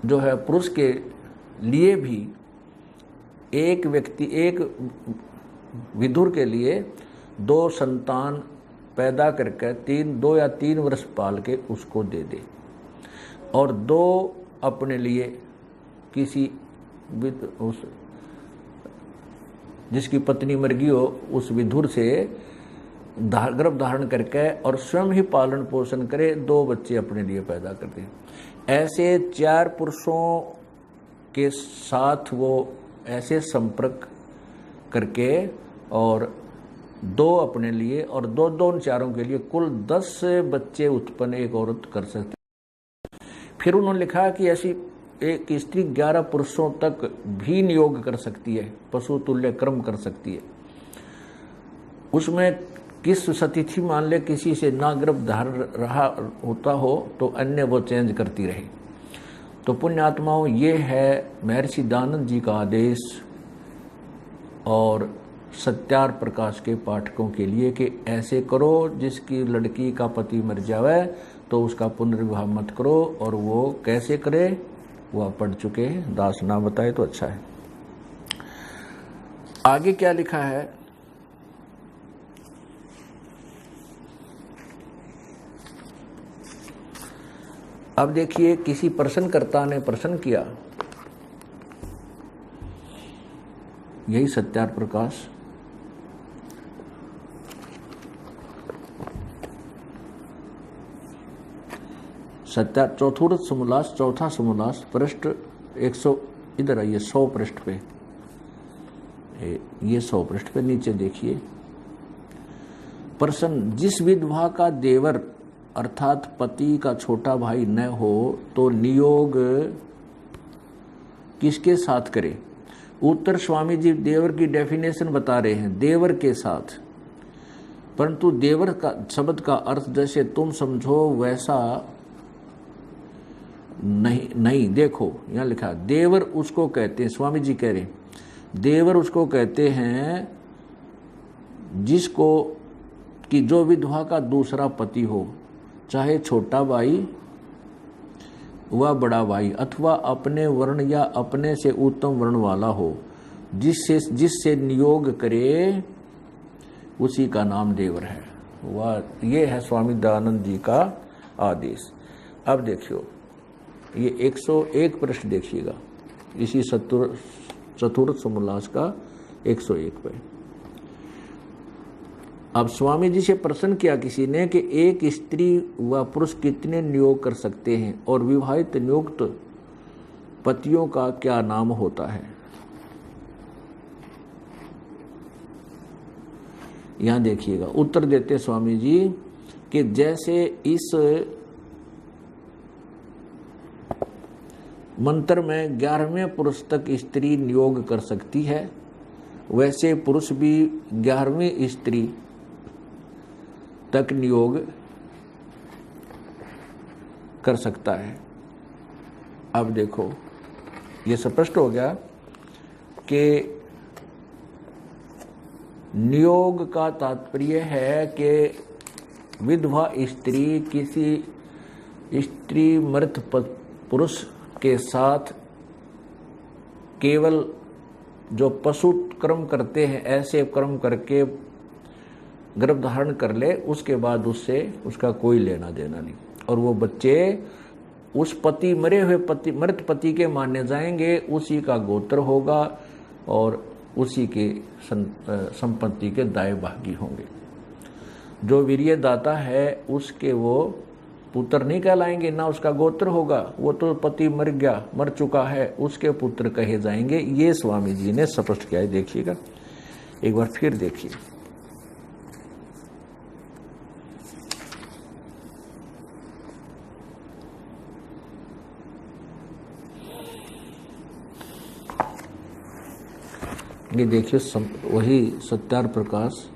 जो है पुरुष के लिए भी एक विधुर के लिए 2 संतान पैदा करके 2 या 3 वर्ष पाल के उसको दे दे, और 2 अपने लिए किसी जिसकी पत्नी मर गई हो उस विधुर से गर्भ धारण करके और स्वयं ही पालन पोषण करे, 2 बच्चे अपने लिए पैदा करते हैं। ऐसे 4 पुरुषों के साथ वो ऐसे संपर्क करके और 2 अपने लिए और 2 उन 4 के लिए कुल 10 बच्चे उत्पन्न एक औरत कर सकती है। फिर उन्होंने लिखा कि ऐसी एक स्त्री 11 पुरुषों तक भी नियोग कर सकती है, पशु तुल्य कर्म कर सकती है। उसमें किस सतिथि मान ले किसी से ना गर्भ धारण रहा होता हो तो अन्य वो चेंज करती रहे। तो पुण्यात्माओं, ये है महर्षि दयानंद जी का आदेश और सत्यार प्रकाश के पाठकों के लिए कि ऐसे करो, जिसकी लड़की का पति मर जावे तो उसका पुनर्विवाह मत करो। और वो कैसे करे वो आप पढ़ चुके हैं, दास ना बताए तो अच्छा है। आगे क्या लिखा है, अब देखिए किसी प्रश्नकर्ता ने प्रश्न किया, यही सत्यार प्रकाश सत्यार चौथा समोल्लास पृष्ठ 100, इधर आइए 100 पृष्ठ पे, ये 100 पृष्ठ पे नीचे देखिए। प्रश्न, जिस विधवा का देवर अर्थात पति का छोटा भाई न हो तो नियोग किसके साथ करे? उत्तर, स्वामी जी देवर की डेफिनेशन बता रहे हैं, देवर के साथ। परंतु देवर का शब्द का अर्थ जैसे तुम समझो वैसा नहीं। देखो यहाँ लिखा, देवर उसको कहते हैं, स्वामी जी कह रहे हैं, देवर उसको कहते हैं जिसको कि जो विधवा का दूसरा पति हो, चाहे छोटा भाई व बड़ा भाई अथवा अपने वर्ण या अपने से उत्तम वर्ण वाला हो, जिससे नियोग करे उसी का नाम देवर है। वह ये है स्वामी दयानंद जी का आदेश। अब देखियो ये 101 प्रश्न देखिएगा, इसी चतुर्थ समोल्लास का 101 पे। अब स्वामी जी से प्रश्न किया किसी ने कि एक स्त्री व पुरुष कितने नियोग कर सकते हैं और विवाहित नियुक्त पतियों का क्या नाम होता है? यहां देखिएगा, उत्तर देते स्वामी जी कि जैसे इस मंत्र में 11वें पुरुष तक स्त्री नियोग कर सकती है, वैसे पुरुष भी 11वीं स्त्री तक नियोग कर सकता है। अब देखो ये स्पष्ट हो गया कि नियोग का तात्पर्य है कि विधवा स्त्री किसी स्त्री मृत पुरुष के साथ केवल जो पशु कर्म करते हैं ऐसे कर्म करके गर्भ धारण कर ले, उसके बाद उससे उसका कोई लेना देना नहीं, और वो बच्चे उस पति मरे हुए मृत पति के माने जाएंगे, उसी का गोत्र होगा और उसी के संपत्ति के दाए भागी होंगे। जो वीर्य दाता है उसके वो पुत्र नहीं कहलाएंगे, ना उसका गोत्र होगा, वो तो पति मर गया, मर चुका है, उसके पुत्र कहे जाएंगे। ये स्वामी जी ने स्पष्ट किया है। देखिएगा एक बार फिर देखिए, ये देखिए वही सत्यार प्रकाश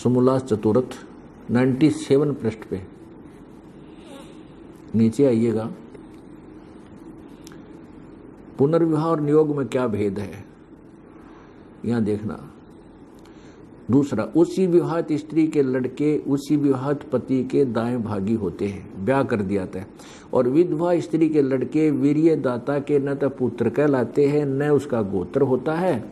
समोल्लास चतुर्थ 97 पृष्ठ पे नीचे आइएगा। पुनर्विवाह और नियोग में क्या भेद है यहां देखना। दूसरा, उसी विवाहित स्त्री के लड़के उसी विवाहित पति के दाएं भागी होते हैं, ब्याह कर दिया था। और विधवा स्त्री के लड़के वीर्य दाता के न तो पुत्र कहलाते हैं, न उसका गोत्र होता है,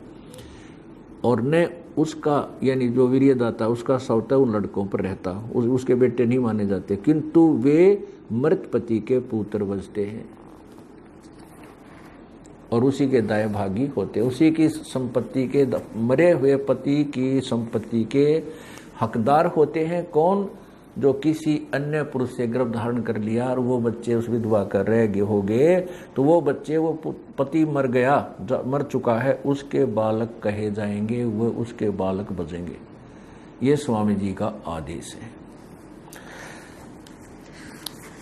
और न उसका यानी जो वीर्य दाता उसका सौता उन लड़कों पर रहता, उसके बेटे नहीं माने जाते, किंतु वे मृत पति के पुत्र बजते हैं और उसी के दाएं भागी होते, उसी की संपत्ति के मरे हुए पति की संपत्ति के हकदार होते हैं। कौन? जो किसी अन्य पुरुष से गर्भ धारण कर लिया और वो बच्चे उस विधवा का रह गए हो गए, तो वो बच्चे, वो पति मर गया, मर चुका है, उसके बालक कहे जाएंगे, वो उसके बालक बजेंगे। ये स्वामी जी का आदेश है।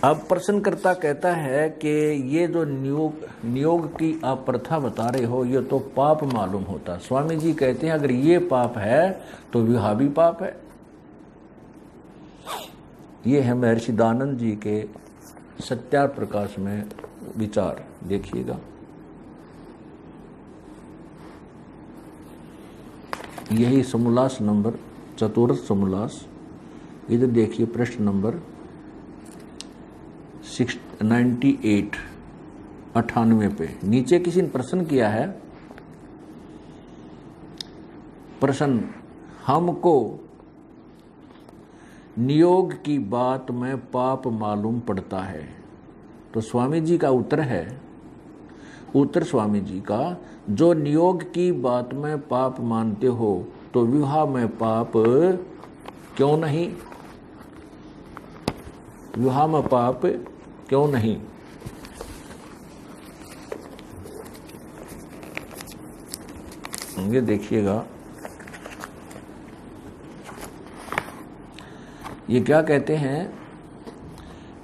अब प्रश्नकर्ता कहता है कि ये जो नियोग की आप प्रथा बता रहे हो, ये तो पाप मालूम होता। स्वामी जी कहते हैं अगर ये पाप है तो विवाह भी पाप है। ये है महर्षि दयानंद जी के सत्यार प्रकाश में विचार, देखिएगा। यही समोल्लास नंबर चतुर्थ समोल्लास, इधर देखिए प्रश्न नंबर 98 पे नीचे किसी ने प्रश्न किया है। प्रश्न, हमको नियोग की बात में पाप मालूम पड़ता है। तो स्वामी जी का उत्तर है, उत्तर स्वामी जी का, जो नियोग की बात में पाप मानते हो तो विवाह में पाप क्यों नहीं? विवाह में पाप क्यों नहीं? ये देखिएगा ये क्या कहते हैं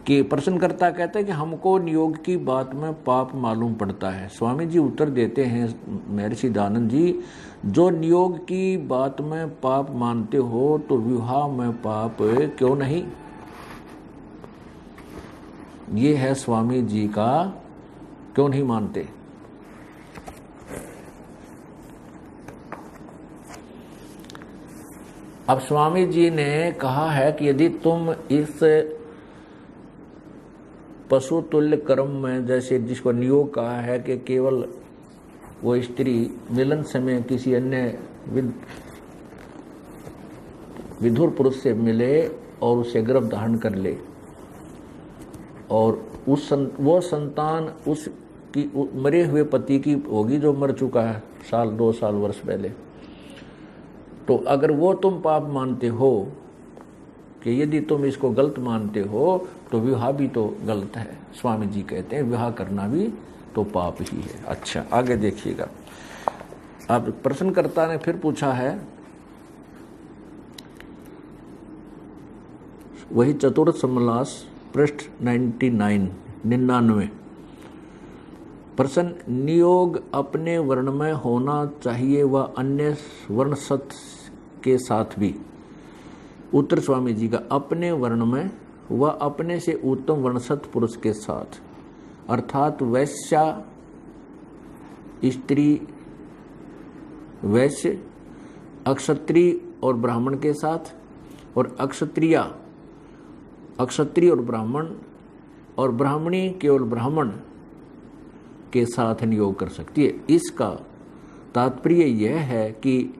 कि प्रश्नकर्ता कहते हैं कि हमको नियोग की बात में पाप मालूम पड़ता है। स्वामी जी उत्तर देते हैं महर्षि दयानंद जी, जो नियोग की बात में पाप मानते हो तो विवाह में पाप क्यों नहीं? ये है स्वामी जी का क्यों नहीं मानते। अब स्वामी जी ने कहा है कि यदि तुम इस पशु तुल्य कर्म में, जैसे जिसको नियोग कहा है कि केवल वो स्त्री मिलन समय किसी अन्य विधुर पुरुष से मिले और उसे गर्भ धारण कर ले और वो संतान उसकी मरे हुए पति की होगी जो मर चुका है साल 2 साल वर्ष पहले, तो अगर वो तुम पाप मानते हो कि यदि तुम इसको गलत मानते हो तो विवाह भी तो गलत है। स्वामी जी कहते हैं विवाह करना भी तो पाप ही है। अच्छा, आगे देखिएगा। अब प्रश्नकर्ता ने फिर पूछा है, वही चतुर्थ समलास पृष्ठ 99 प्रश्न, नियोग अपने वर्ण में होना चाहिए व अन्य वर्ण सत के साथ भी? उत्तर स्वामी जी का, अपने वर्ण में व अपने से उत्तम वर्णसत पुरुष के साथ, अर्थात वैश्या स्त्री, वैश्य, अक्षत्रिय और ब्राह्मण के साथ, और अक्षत्रिय और ब्राह्मण, और ब्राह्मणी केवल ब्राह्मण के साथ नियोग कर सकती है। इसका तात्पर्य यह है कि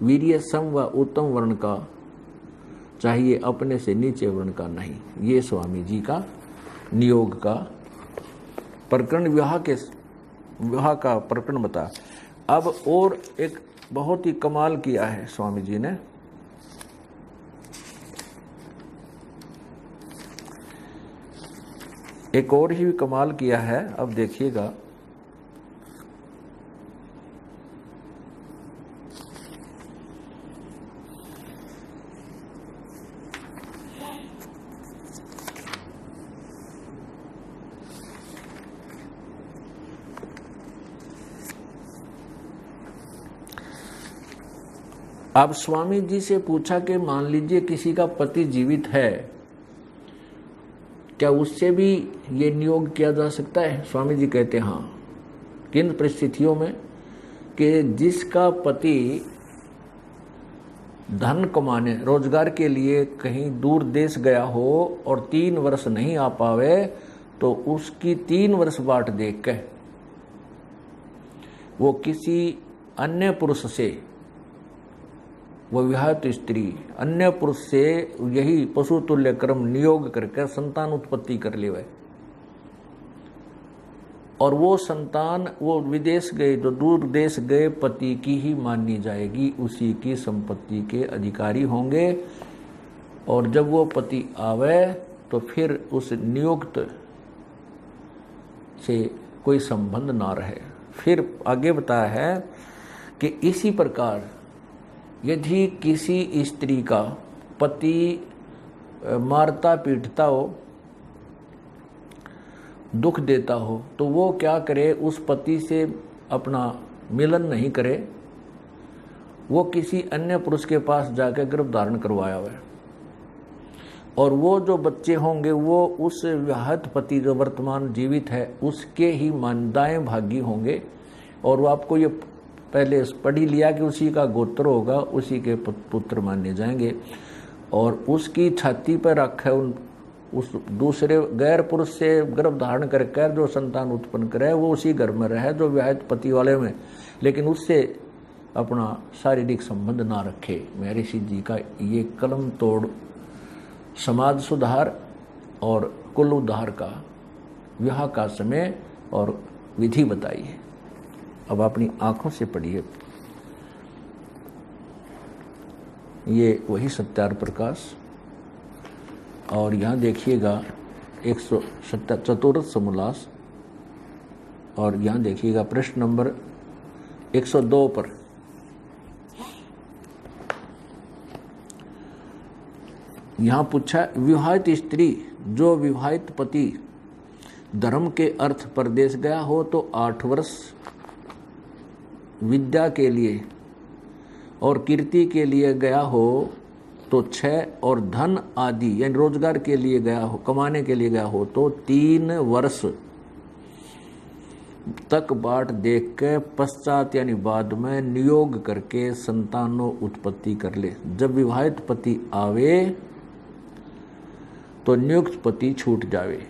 वीर्य सम व उत्तम वर्ण का चाहिए, अपने से नीचे वर्ण का नहीं। ये स्वामी जी का नियोग का प्रकरण, विवाह का प्रकरण बता। अब और एक बहुत ही कमाल किया है स्वामी जी ने। एक और ही कमाल किया है, अब देखिएगा। अब स्वामी जी से पूछा कि मान लीजिए किसी का पति जीवित है, क्या उससे भी ये नियोग किया जा सकता है? स्वामी जी कहते हैं हाँ, किन परिस्थितियों में? कि जिसका पति धन कमाने रोजगार के लिए कहीं दूर देश गया हो और 3 वर्ष नहीं आ पावे, तो उसकी 3 वर्ष बाट देख के वो किसी अन्य पुरुष से, वो विवाहित स्त्री अन्य पुरुष से यही पशु तुल्य कर्म नियोग करके संतान उत्पत्ति कर ले, और वो संतान वो विदेश गए, जो दूर देश गए पति की ही मानी जाएगी, उसी की संपत्ति के अधिकारी होंगे। और जब वो पति आवे तो फिर उस नियुक्त से कोई संबंध ना रहे। फिर आगे बताया है कि इसी प्रकार यदि किसी स्त्री का पति मारता पीटता हो, दुख देता हो, तो वो क्या करे, उस पति से अपना मिलन नहीं करे, वो किसी अन्य पुरुष के पास जाकर गर्भ धारण करवाया हुआ है, और वो जो बच्चे होंगे वो उस विवाहित पति जो वर्तमान जीवित है उसके ही दाएं भागी होंगे। और वो आपको ये पहले पढ़ ही लिया कि उसी का गोत्र होगा, उसी के पुत्र माने जाएंगे। और उसकी छाती पर रखे उस दूसरे गैर पुरुष से गर्भ धारण करके जो संतान उत्पन्न करे वो उसी घर में रहे जो विवाहित पति वाले में, लेकिन उससे अपना शारीरिक संबंध ना रखे। महर्षि जी का ये कलम तोड़ समाज सुधार और कुल उद्धार का विवाह का समय और विधि बताई है। अब अपनी आंखों से पढ़िए, ये वही सत्यार प्रकाश। और यहाँ देखिएगा 174 समोल्लास, और यहाँ देखिएगा प्रश्न नंबर 102 पर यहां पूछा विवाहित स्त्री जो विवाहित पति धर्म के अर्थ परदेश गया हो तो 8 वर्ष, विद्या के लिए और कीर्ति के लिए गया हो तो 6, और धन आदि यानी रोजगार के लिए गया हो, कमाने के लिए गया हो तो 3 वर्ष तक बाट देख के पश्चात यानी बाद में नियोग करके संतानों उत्पत्ति कर ले। जब विवाहित पति आवे तो नियुक्त पति छूट जावे।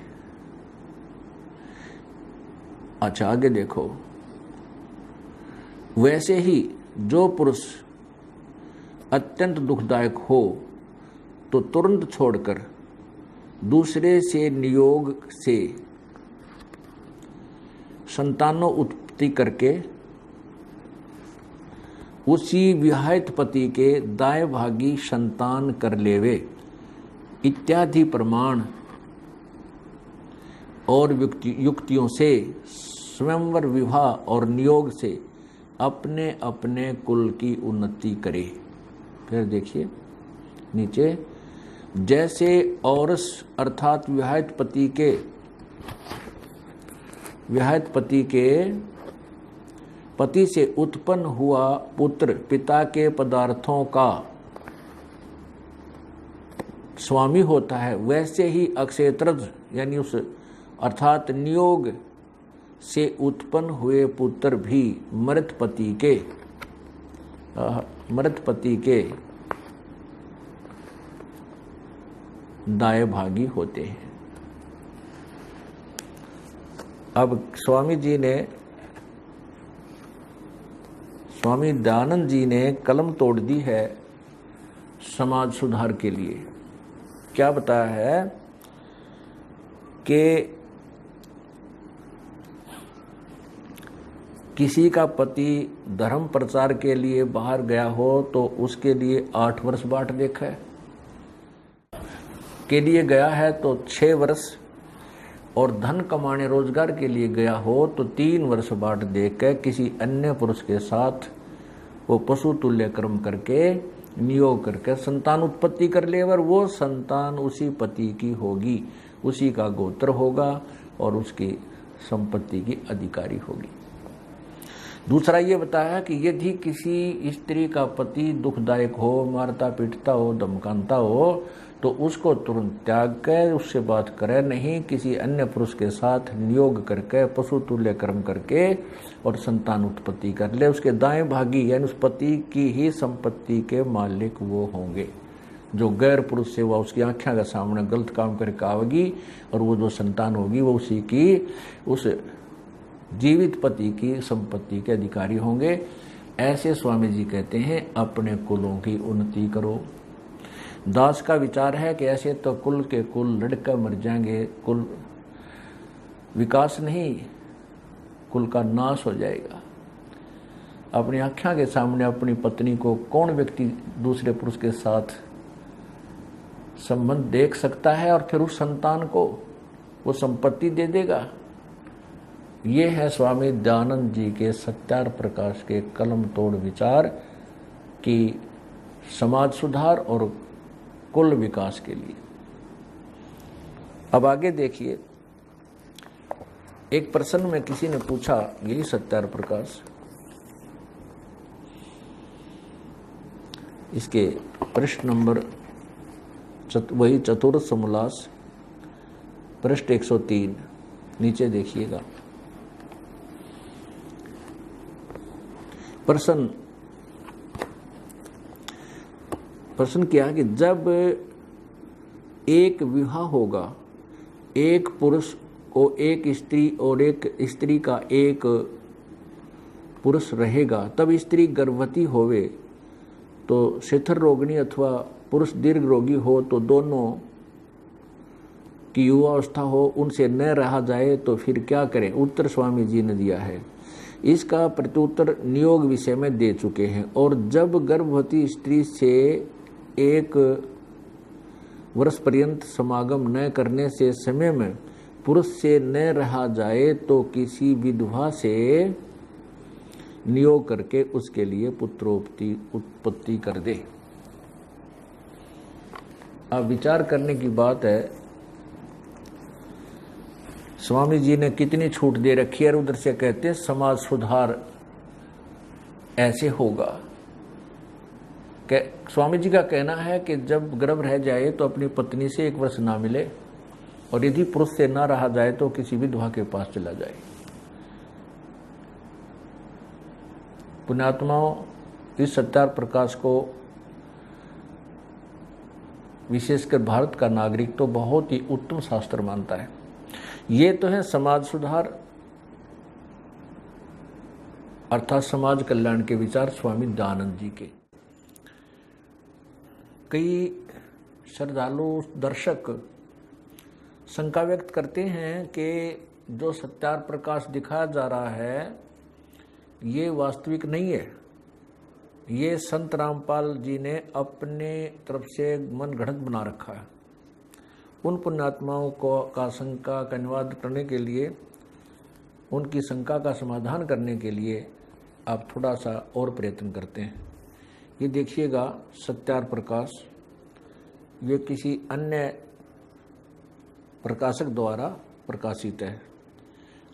अच्छा आगे देखो, वैसे ही जो पुरुष अत्यंत दुखदायक हो तो तुरंत छोड़कर दूसरे से नियोग से संतानों उत्पत्ति करके उसी विवाहित पति के दाय भागी संतान कर लेवे इत्यादि प्रमाण और युक्तियों से स्वयंवर विवाह और नियोग से अपने अपने कुल की उन्नति करे। फिर देखिए नीचे, जैसे औरस अर्थात विवाहित पति के पति से उत्पन्न हुआ पुत्र पिता के पदार्थों का स्वामी होता है, वैसे ही अक्षेत्रज यानी उस अर्थात नियोग से उत्पन्न हुए पुत्र भी मृत पति के दाय भागी होते हैं। अब स्वामी दयानंद जी ने कलम तोड़ दी है समाज सुधार के लिए। क्या बताया है कि किसी का पति धर्म प्रचार के लिए बाहर गया हो तो उसके लिए 8 वर्ष बाट देखा है, के लिए गया है तो 6 वर्ष, और धन कमाने रोजगार के लिए गया हो तो 3 वर्ष बाट देख के किसी अन्य पुरुष के साथ वो पशु तुल्य कर्म करके नियोग करके संतान उत्पत्ति कर ले, और वो संतान उसी पति की होगी, उसी का गोत्र होगा और उसकी संपत्ति की अधिकारी होगी। दूसरा ये बताया कि यदि किसी स्त्री का पति दुखदायक हो, मारता पीटता हो, धमकाता हो तो उसको तुरंत त्याग कर उससे बात करे नहीं, किसी अन्य पुरुष के साथ नियोग करके पशु तुल्य कर्म करके और संतान उत्पत्ति कर ले। उसके दाएं भागी यानी उस पति की ही संपत्ति के मालिक वो होंगे। जो गैर पुरुष से वह उसकी आंखों के सामने गलत काम करके आवेगी और वो जो संतान होगी वो उसी की उस जीवित पति की संपत्ति के अधिकारी होंगे। ऐसे स्वामी जी कहते हैं अपने कुलों की उन्नति करो। दास का विचार है कि ऐसे तो कुल के कुल लड़कर मर जाएंगे, कुल विकास नहीं, कुल का नाश हो जाएगा। अपनी आँखों के सामने अपनी पत्नी को कौन व्यक्ति दूसरे पुरुष के साथ संबंध देख सकता है और फिर उस संतान को वो संपत्ति दे देगा। ये है स्वामी दयानंद जी के सत्यार प्रकाश के कलम तोड़ विचार की समाज सुधार और कुल विकास के लिए। अब आगे देखिए, एक प्रश्न में किसी ने पूछा, यही सत्यार प्रकाश, इसके पृष्ठ नंबर वही चतुर्थ समोल्लास पृष्ठ 103 नीचे देखिएगा। प्रश्न क्या है कि जब एक विवाह होगा, एक पुरुष को एक स्त्री और एक स्त्री का एक पुरुष रहेगा, तब स्त्री गर्भवती होवे तो शिथिर रोगिणी अथवा पुरुष दीर्घ रोगी हो तो दोनों की युवावस्था हो, उनसे न रहा जाए तो फिर क्या करें? उत्तर स्वामी जी ने दिया है। इसका प्रत्युत्तर नियोग विषय में दे चुके हैं। और जब गर्भवती स्त्री से 1 वर्ष पर्यंत समागम न करने से समय में पुरुष से न रहा जाए तो किसी विधवा से नियोग करके उसके लिए पुत्रोत्पत्ति कर दे। अब विचार करने की बात है, स्वामी जी ने कितनी छूट दे रखी है, और उधर से कहते हैं समाज सुधार ऐसे होगा। स्वामी जी का कहना है कि जब गर्भ रह जाए तो अपनी पत्नी से 1 वर्ष ना मिले, और यदि पुरुष से ना रहा जाए तो किसी विधवा के पास चला जाए। पुण्यात्माओं, इस सत्यार प्रकाश को विशेषकर भारत का नागरिक तो बहुत ही उत्तम शास्त्र मानता है। ये तो है समाज सुधार अर्थात समाज कल्याण के विचार स्वामी दयानंद जी के। कई श्रद्धालु दर्शक शंका व्यक्त करते हैं कि जो सत्यार प्रकाश दिखाया जा रहा है ये वास्तविक नहीं है, ये संत रामपाल जी ने अपने तरफ से मन घड़त बना रखा है। उन पुण्यात्माओं का शंका का निवारण करने के लिए, उनकी शंका का समाधान करने के लिए आप थोड़ा सा और प्रयत्न करते हैं। ये देखिएगा सत्यार प्रकाश, ये किसी अन्य प्रकाशक द्वारा प्रकाशित है,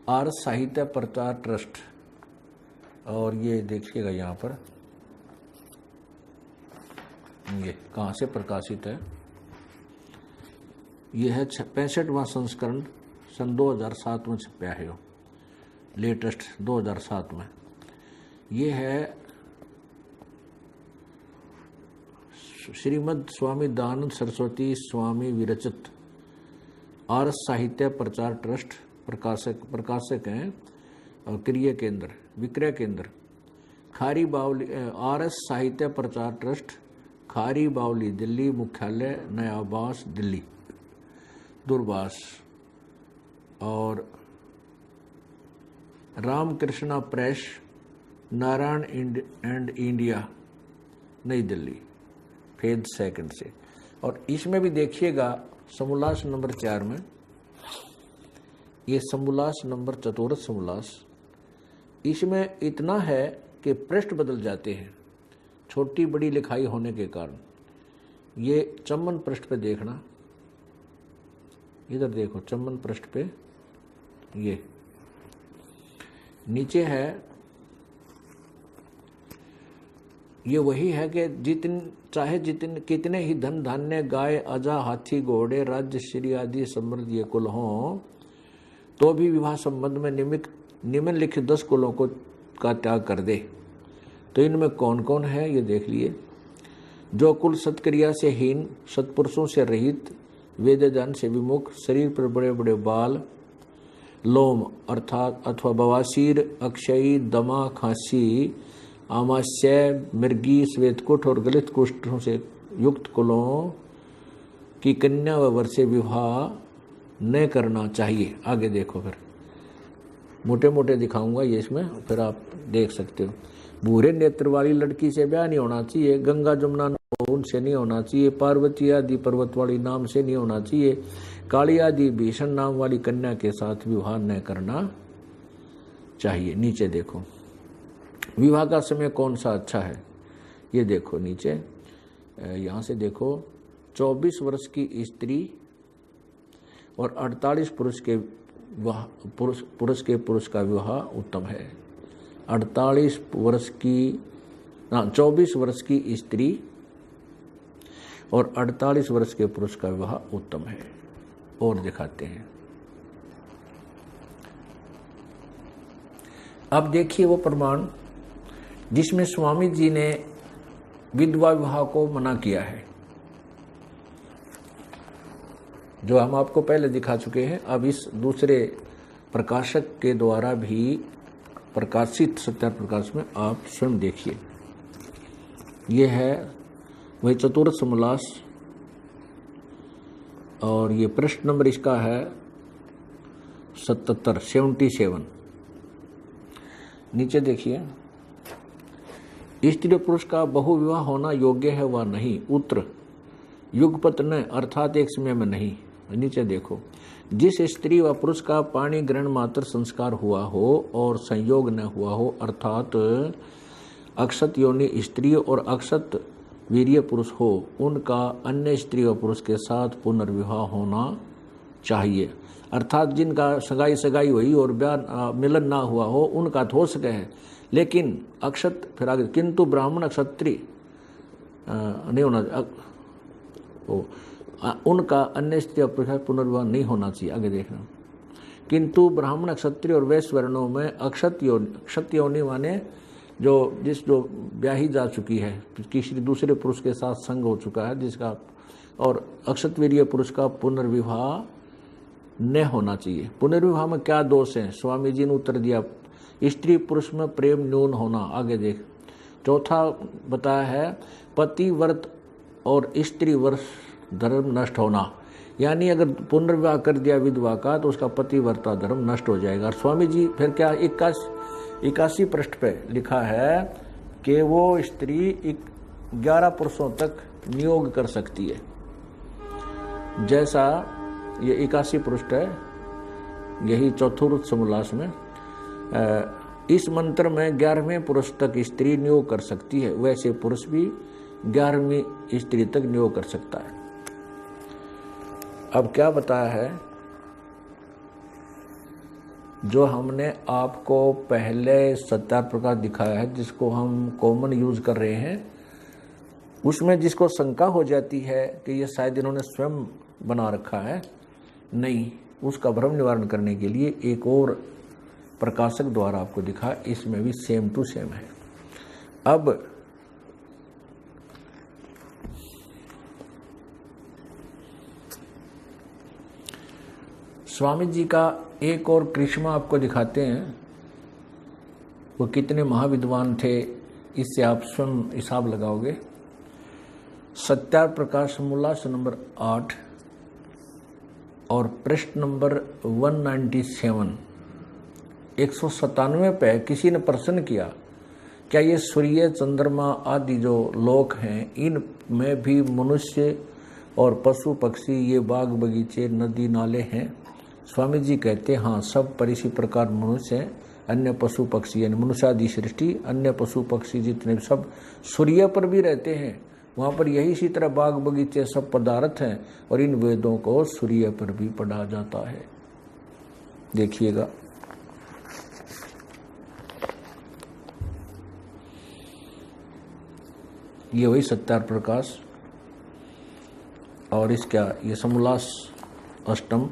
आर्य साहित्य प्रचार ट्रस्ट। और ये देखिएगा यहाँ पर ये कहाँ से प्रकाशित है, ये है 65वां संस्करण, सन 2007 में छपा है, लेटेस्ट 2007 में। ये है श्रीमद स्वामी दयानंद सरस्वती स्वामी विरचित आर्य साहित्य प्रचार ट्रस्ट, प्रकाशक हैं और क्रिया केंद्र, विक्रय केंद्र खारी बावली, आर्य साहित्य प्रचार ट्रस्ट, खारी बावली दिल्ली, मुख्यालय नयाबास दिल्ली, दूरभाष। और Ramakrishna press, Narayan and India, नई दिल्ली, फेज 2 से। और इसमें भी देखिएगा समोल्लास नंबर 4 में, ये समोल्लास नंबर चतुर्थ समोल्लास, इसमें इतना है कि पृष्ठ बदल जाते हैं छोटी बड़ी लिखाई होने के कारण। ये चम्मन पृष्ठ पे देखना, इधर देखो चम्मन पृष्ठ पे ये नीचे है, ये वही है कि कितने ही धन धान्य गाय अजा हाथी घोड़े राज्य श्री आदि समृद्ध ये कुल हों, तो भी विवाह संबंध में निम्नलिखित 10 कुलों का त्याग कर दे। तो इनमें कौन कौन है ये देख लिए। जो कुल सत्क्रिया से हीन, सत्पुरुषों से रहित, वेद ज्ञान से विमुख, शरीर पर बड़े बड़े बाल, लोम अर्थात अथवा बवासीर, अक्षयी, दमा, खांसी, आमाशय, मृगी, श्वेतकुट और गलित कुष्ठों से युक्त कुलों की कन्या व वर से विवाह न करना चाहिए। आगे देखो, फिर मोटे मोटे दिखाऊंगा ये इसमें, फिर आप देख सकते हो। भूरे नेत्र वाली लड़की से ब्याह नहीं होना चाहिए, गंगा जमुना उनसे नहीं होना चाहिए, पार्वती आदि पर्वत वाली नाम से नहीं होना चाहिए, काली आदि भीषण नाम वाली कन्या के साथ विवाह न करना चाहिए। नीचे देखो विवाह का समय कौन सा अच्छा है, ये देखो नीचे यहाँ से देखो, 24 वर्ष की स्त्री और 48 पुरुष का विवाह उत्तम है। 24 वर्ष की स्त्री और 48 वर्ष के पुरुष का विवाह उत्तम है। और दिखाते हैं, अब देखिए वो प्रमाण जिसमें स्वामी जी ने विधवा विवाह को मना किया है, जो हम आपको पहले दिखा चुके हैं। अब इस दूसरे प्रकाशक के द्वारा भी प्रकाशित सत्यार प्रकाश में आप स्वयं देखिए। ये है वही चतुर्थ समोल्लास और ये पृष्ठ नंबर इसका है 77। नीचे देखिए, स्त्री पुरुष का बहुविवाह होना योग्य है व नहीं, उत्तर युगपत न अर्थात एक समय में नहीं। नीचे देखो, जिस स्त्री व पुरुष का पाणी ग्रहण मात्र संस्कार हुआ हो और संयोग न हुआ हो, अर्थात अक्षत योनि स्त्री और अक्षत वीर्य पुरुष हो उनका अन्य स्त्री व पुरुष के साथ पुनर्विवाह होना चाहिए। अर्थात जिनका सगाई हुई और ब्याह मिलन ना हुआ हो उनका तो हो सके है, लेकिन अक्षत फिर आगे किंतु ब्राह्मण क्षत्रिय नहीं होना, उनका अन्य स्त्री पुरुष पुनर्विवाह नहीं होना चाहिए। आगे देखना, किंतु ब्राह्मण क्षत्रिय और वैश्य वर्णों में अक्षत योनि माने जो ब्याही जा चुकी है, किसी दूसरे पुरुष के साथ संग हो चुका है जिसका, और अक्षतवीर्य पुरुष का पुनर्विवाह न होना चाहिए। पुनर्विवाह में क्या दोष है? स्वामी जी ने उत्तर दिया, स्त्री पुरुष में प्रेम न्यून होना। आगे देख, चौथा बताया है पति व्रत और स्त्री व्रत धर्म नष्ट होना, यानी अगर पुनर्विवाह कर दिया विधवा का तो उसका पतिव्रता धर्म नष्ट हो जाएगा। और स्वामी जी फिर क्या 81 पृष्ठ पे लिखा है कि वो स्त्री 11 पुरुषों तक नियोग कर सकती है। जैसा ये 81 पृष्ठ है, यही चतुर्थ समोल्लास में इस मंत्र में 11वें पुरुष तक स्त्री नियोग कर सकती है, वैसे पुरुष भी 11वीं स्त्री तक नियोग कर सकता है। अब क्या बताया है, जो हमने आपको पहले 70 प्रकार दिखाया है जिसको हम कॉमन यूज कर रहे हैं, उसमें जिसको शंका हो जाती है कि ये शायद इन्होंने स्वयं बना रखा है, नहीं, उसका भ्रम निवारण करने के लिए एक और प्रकाशक द्वारा आपको दिखा, इसमें भी सेम टू सेम है। अब स्वामी जी का एक और करिश्मा आपको दिखाते हैं, वो कितने महाविद्वान थे, इससे आप स्वयं हिसाब लगाओगे। सत्यार प्रकाश समोल्लास नंबर 8 और पृष्ठ नंबर 197 197 पे किसी ने प्रश्न किया, क्या ये सूर्य चंद्रमा आदि जो लोक हैं इनमें भी मनुष्य और पशु पक्षी, ये बाग बगीचे नदी नाले हैं? स्वामी जी कहते हाँ, सब पर इसी प्रकार मनुष्य है, अन्य पशु पक्षी यानी मनुष्यादि सृष्टि, अन्य पशु पक्षी जितने सब सूर्य पर भी रहते हैं, वहाँ पर यही इसी तरह बाग बगीचे सब पदार्थ हैं, और इन वेदों को सूर्य पर भी पढ़ा जाता है। देखिएगा, ये वही सत्यार प्रकाश और इसका ये समोल्लास अष्टम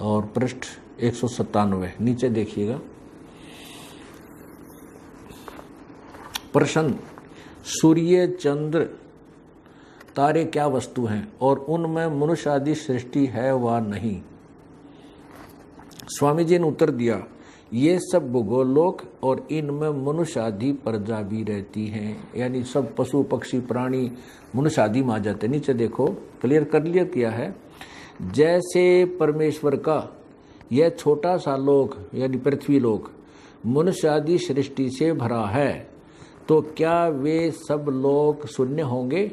और पृष्ठ 197 नीचे देखिएगा। प्रश्न, सूर्य चंद्र तारे क्या वस्तु हैं और उनमें मनुष्य आदि सृष्टि है वा नहीं? स्वामी जी ने उत्तर दिया, ये सब भूगोलोक और इनमें मनुष्य आदि प्रजा भी रहती हैं, यानी सब पशु पक्षी प्राणी मनुष्य आदि में आ जाते। नीचे देखो, क्लियर किया है। जैसे परमेश्वर का यह छोटा सा लोक यानी पृथ्वी लोक मनुष्य आदि सृष्टि से भरा है, तो क्या वे सब लोक शून्य होंगे?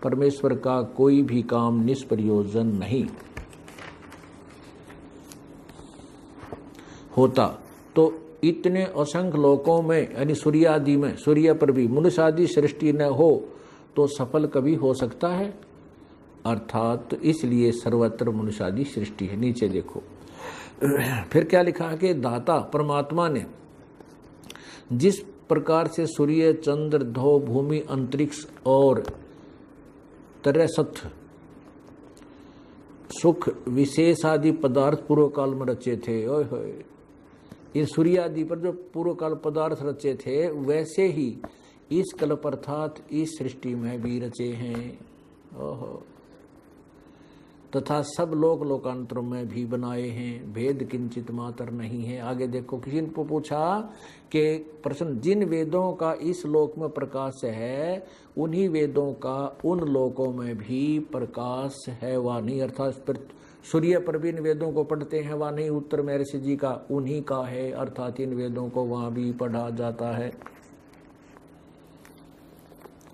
परमेश्वर का कोई भी काम निष्प्रयोजन नहीं होता, तो इतने असंख्य लोकों में यानी सूर्य आदि में, सूर्य पर भी मनुष्य आदि सृष्टि न हो तो सफल कभी हो सकता है? अर्थात इसलिए सर्वत्र मनुष्य आदि सृष्टि है। नीचे देखो, फिर क्या लिखा है कि दाता परमात्मा ने जिस प्रकार से सूर्य चंद्र धो भूमि अंतरिक्ष और तरसथ सुख विशेष आदि पदार्थ पूर्व काल में रचे थे, ओए होए, इन सूर्य आदि पर जो पूर्व काल पदार्थ रचे थे वैसे ही इस कल्प अर्थात इस सृष्टि में भी रचे हैं। ओहो, तथा सब लोक लोकांतरों में भी बनाए हैं, भेद किंचित मात्र नहीं है। आगे देखो, किसी ने पूछा कि प्रश्न, जिन वेदों का इस लोक में प्रकाश है उन्हीं वेदों का उन लोकों में भी प्रकाश है वा नहीं? अर्थात सूर्य पर भी इन वेदों को पढ़ते हैं वा नहीं? उत्तर महर्षि जी का उन्हीं का है, अर्थात इन वेदों को वहां भी पढ़ा जाता है।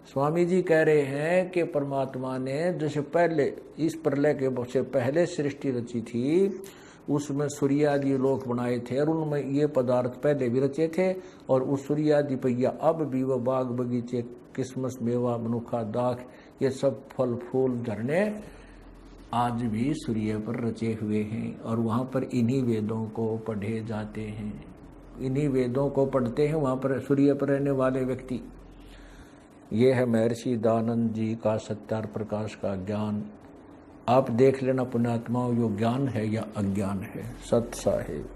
स्वामी जी कह रहे हैं कि परमात्मा ने जैसे पहले इस प्रलय के से पहले सृष्टि रची थी, उसमें सूर्यादि लोक बनाए थे और उनमें ये पदार्थ पहले भी रचे थे, और उस सूर्यादि पहिया अब भी वह बाग बगीचे, किस्मस, मेवा, मनुखा, दाख, ये सब फल फूल झरने आज भी सूर्य पर रचे हुए हैं, और वहाँ पर इन्हीं वेदों को पढ़े जाते हैं। इन्हीं वेदों को पढ़ते हैं वहाँ पर सूर्य पर रहने वाले व्यक्ति। ये है महर्षि दयानंद जी का सत्यार प्रकाश का ज्ञान। आप देख लेना पुण्यात्माओं, यो ज्ञान है या अज्ञान है। सत साहिब।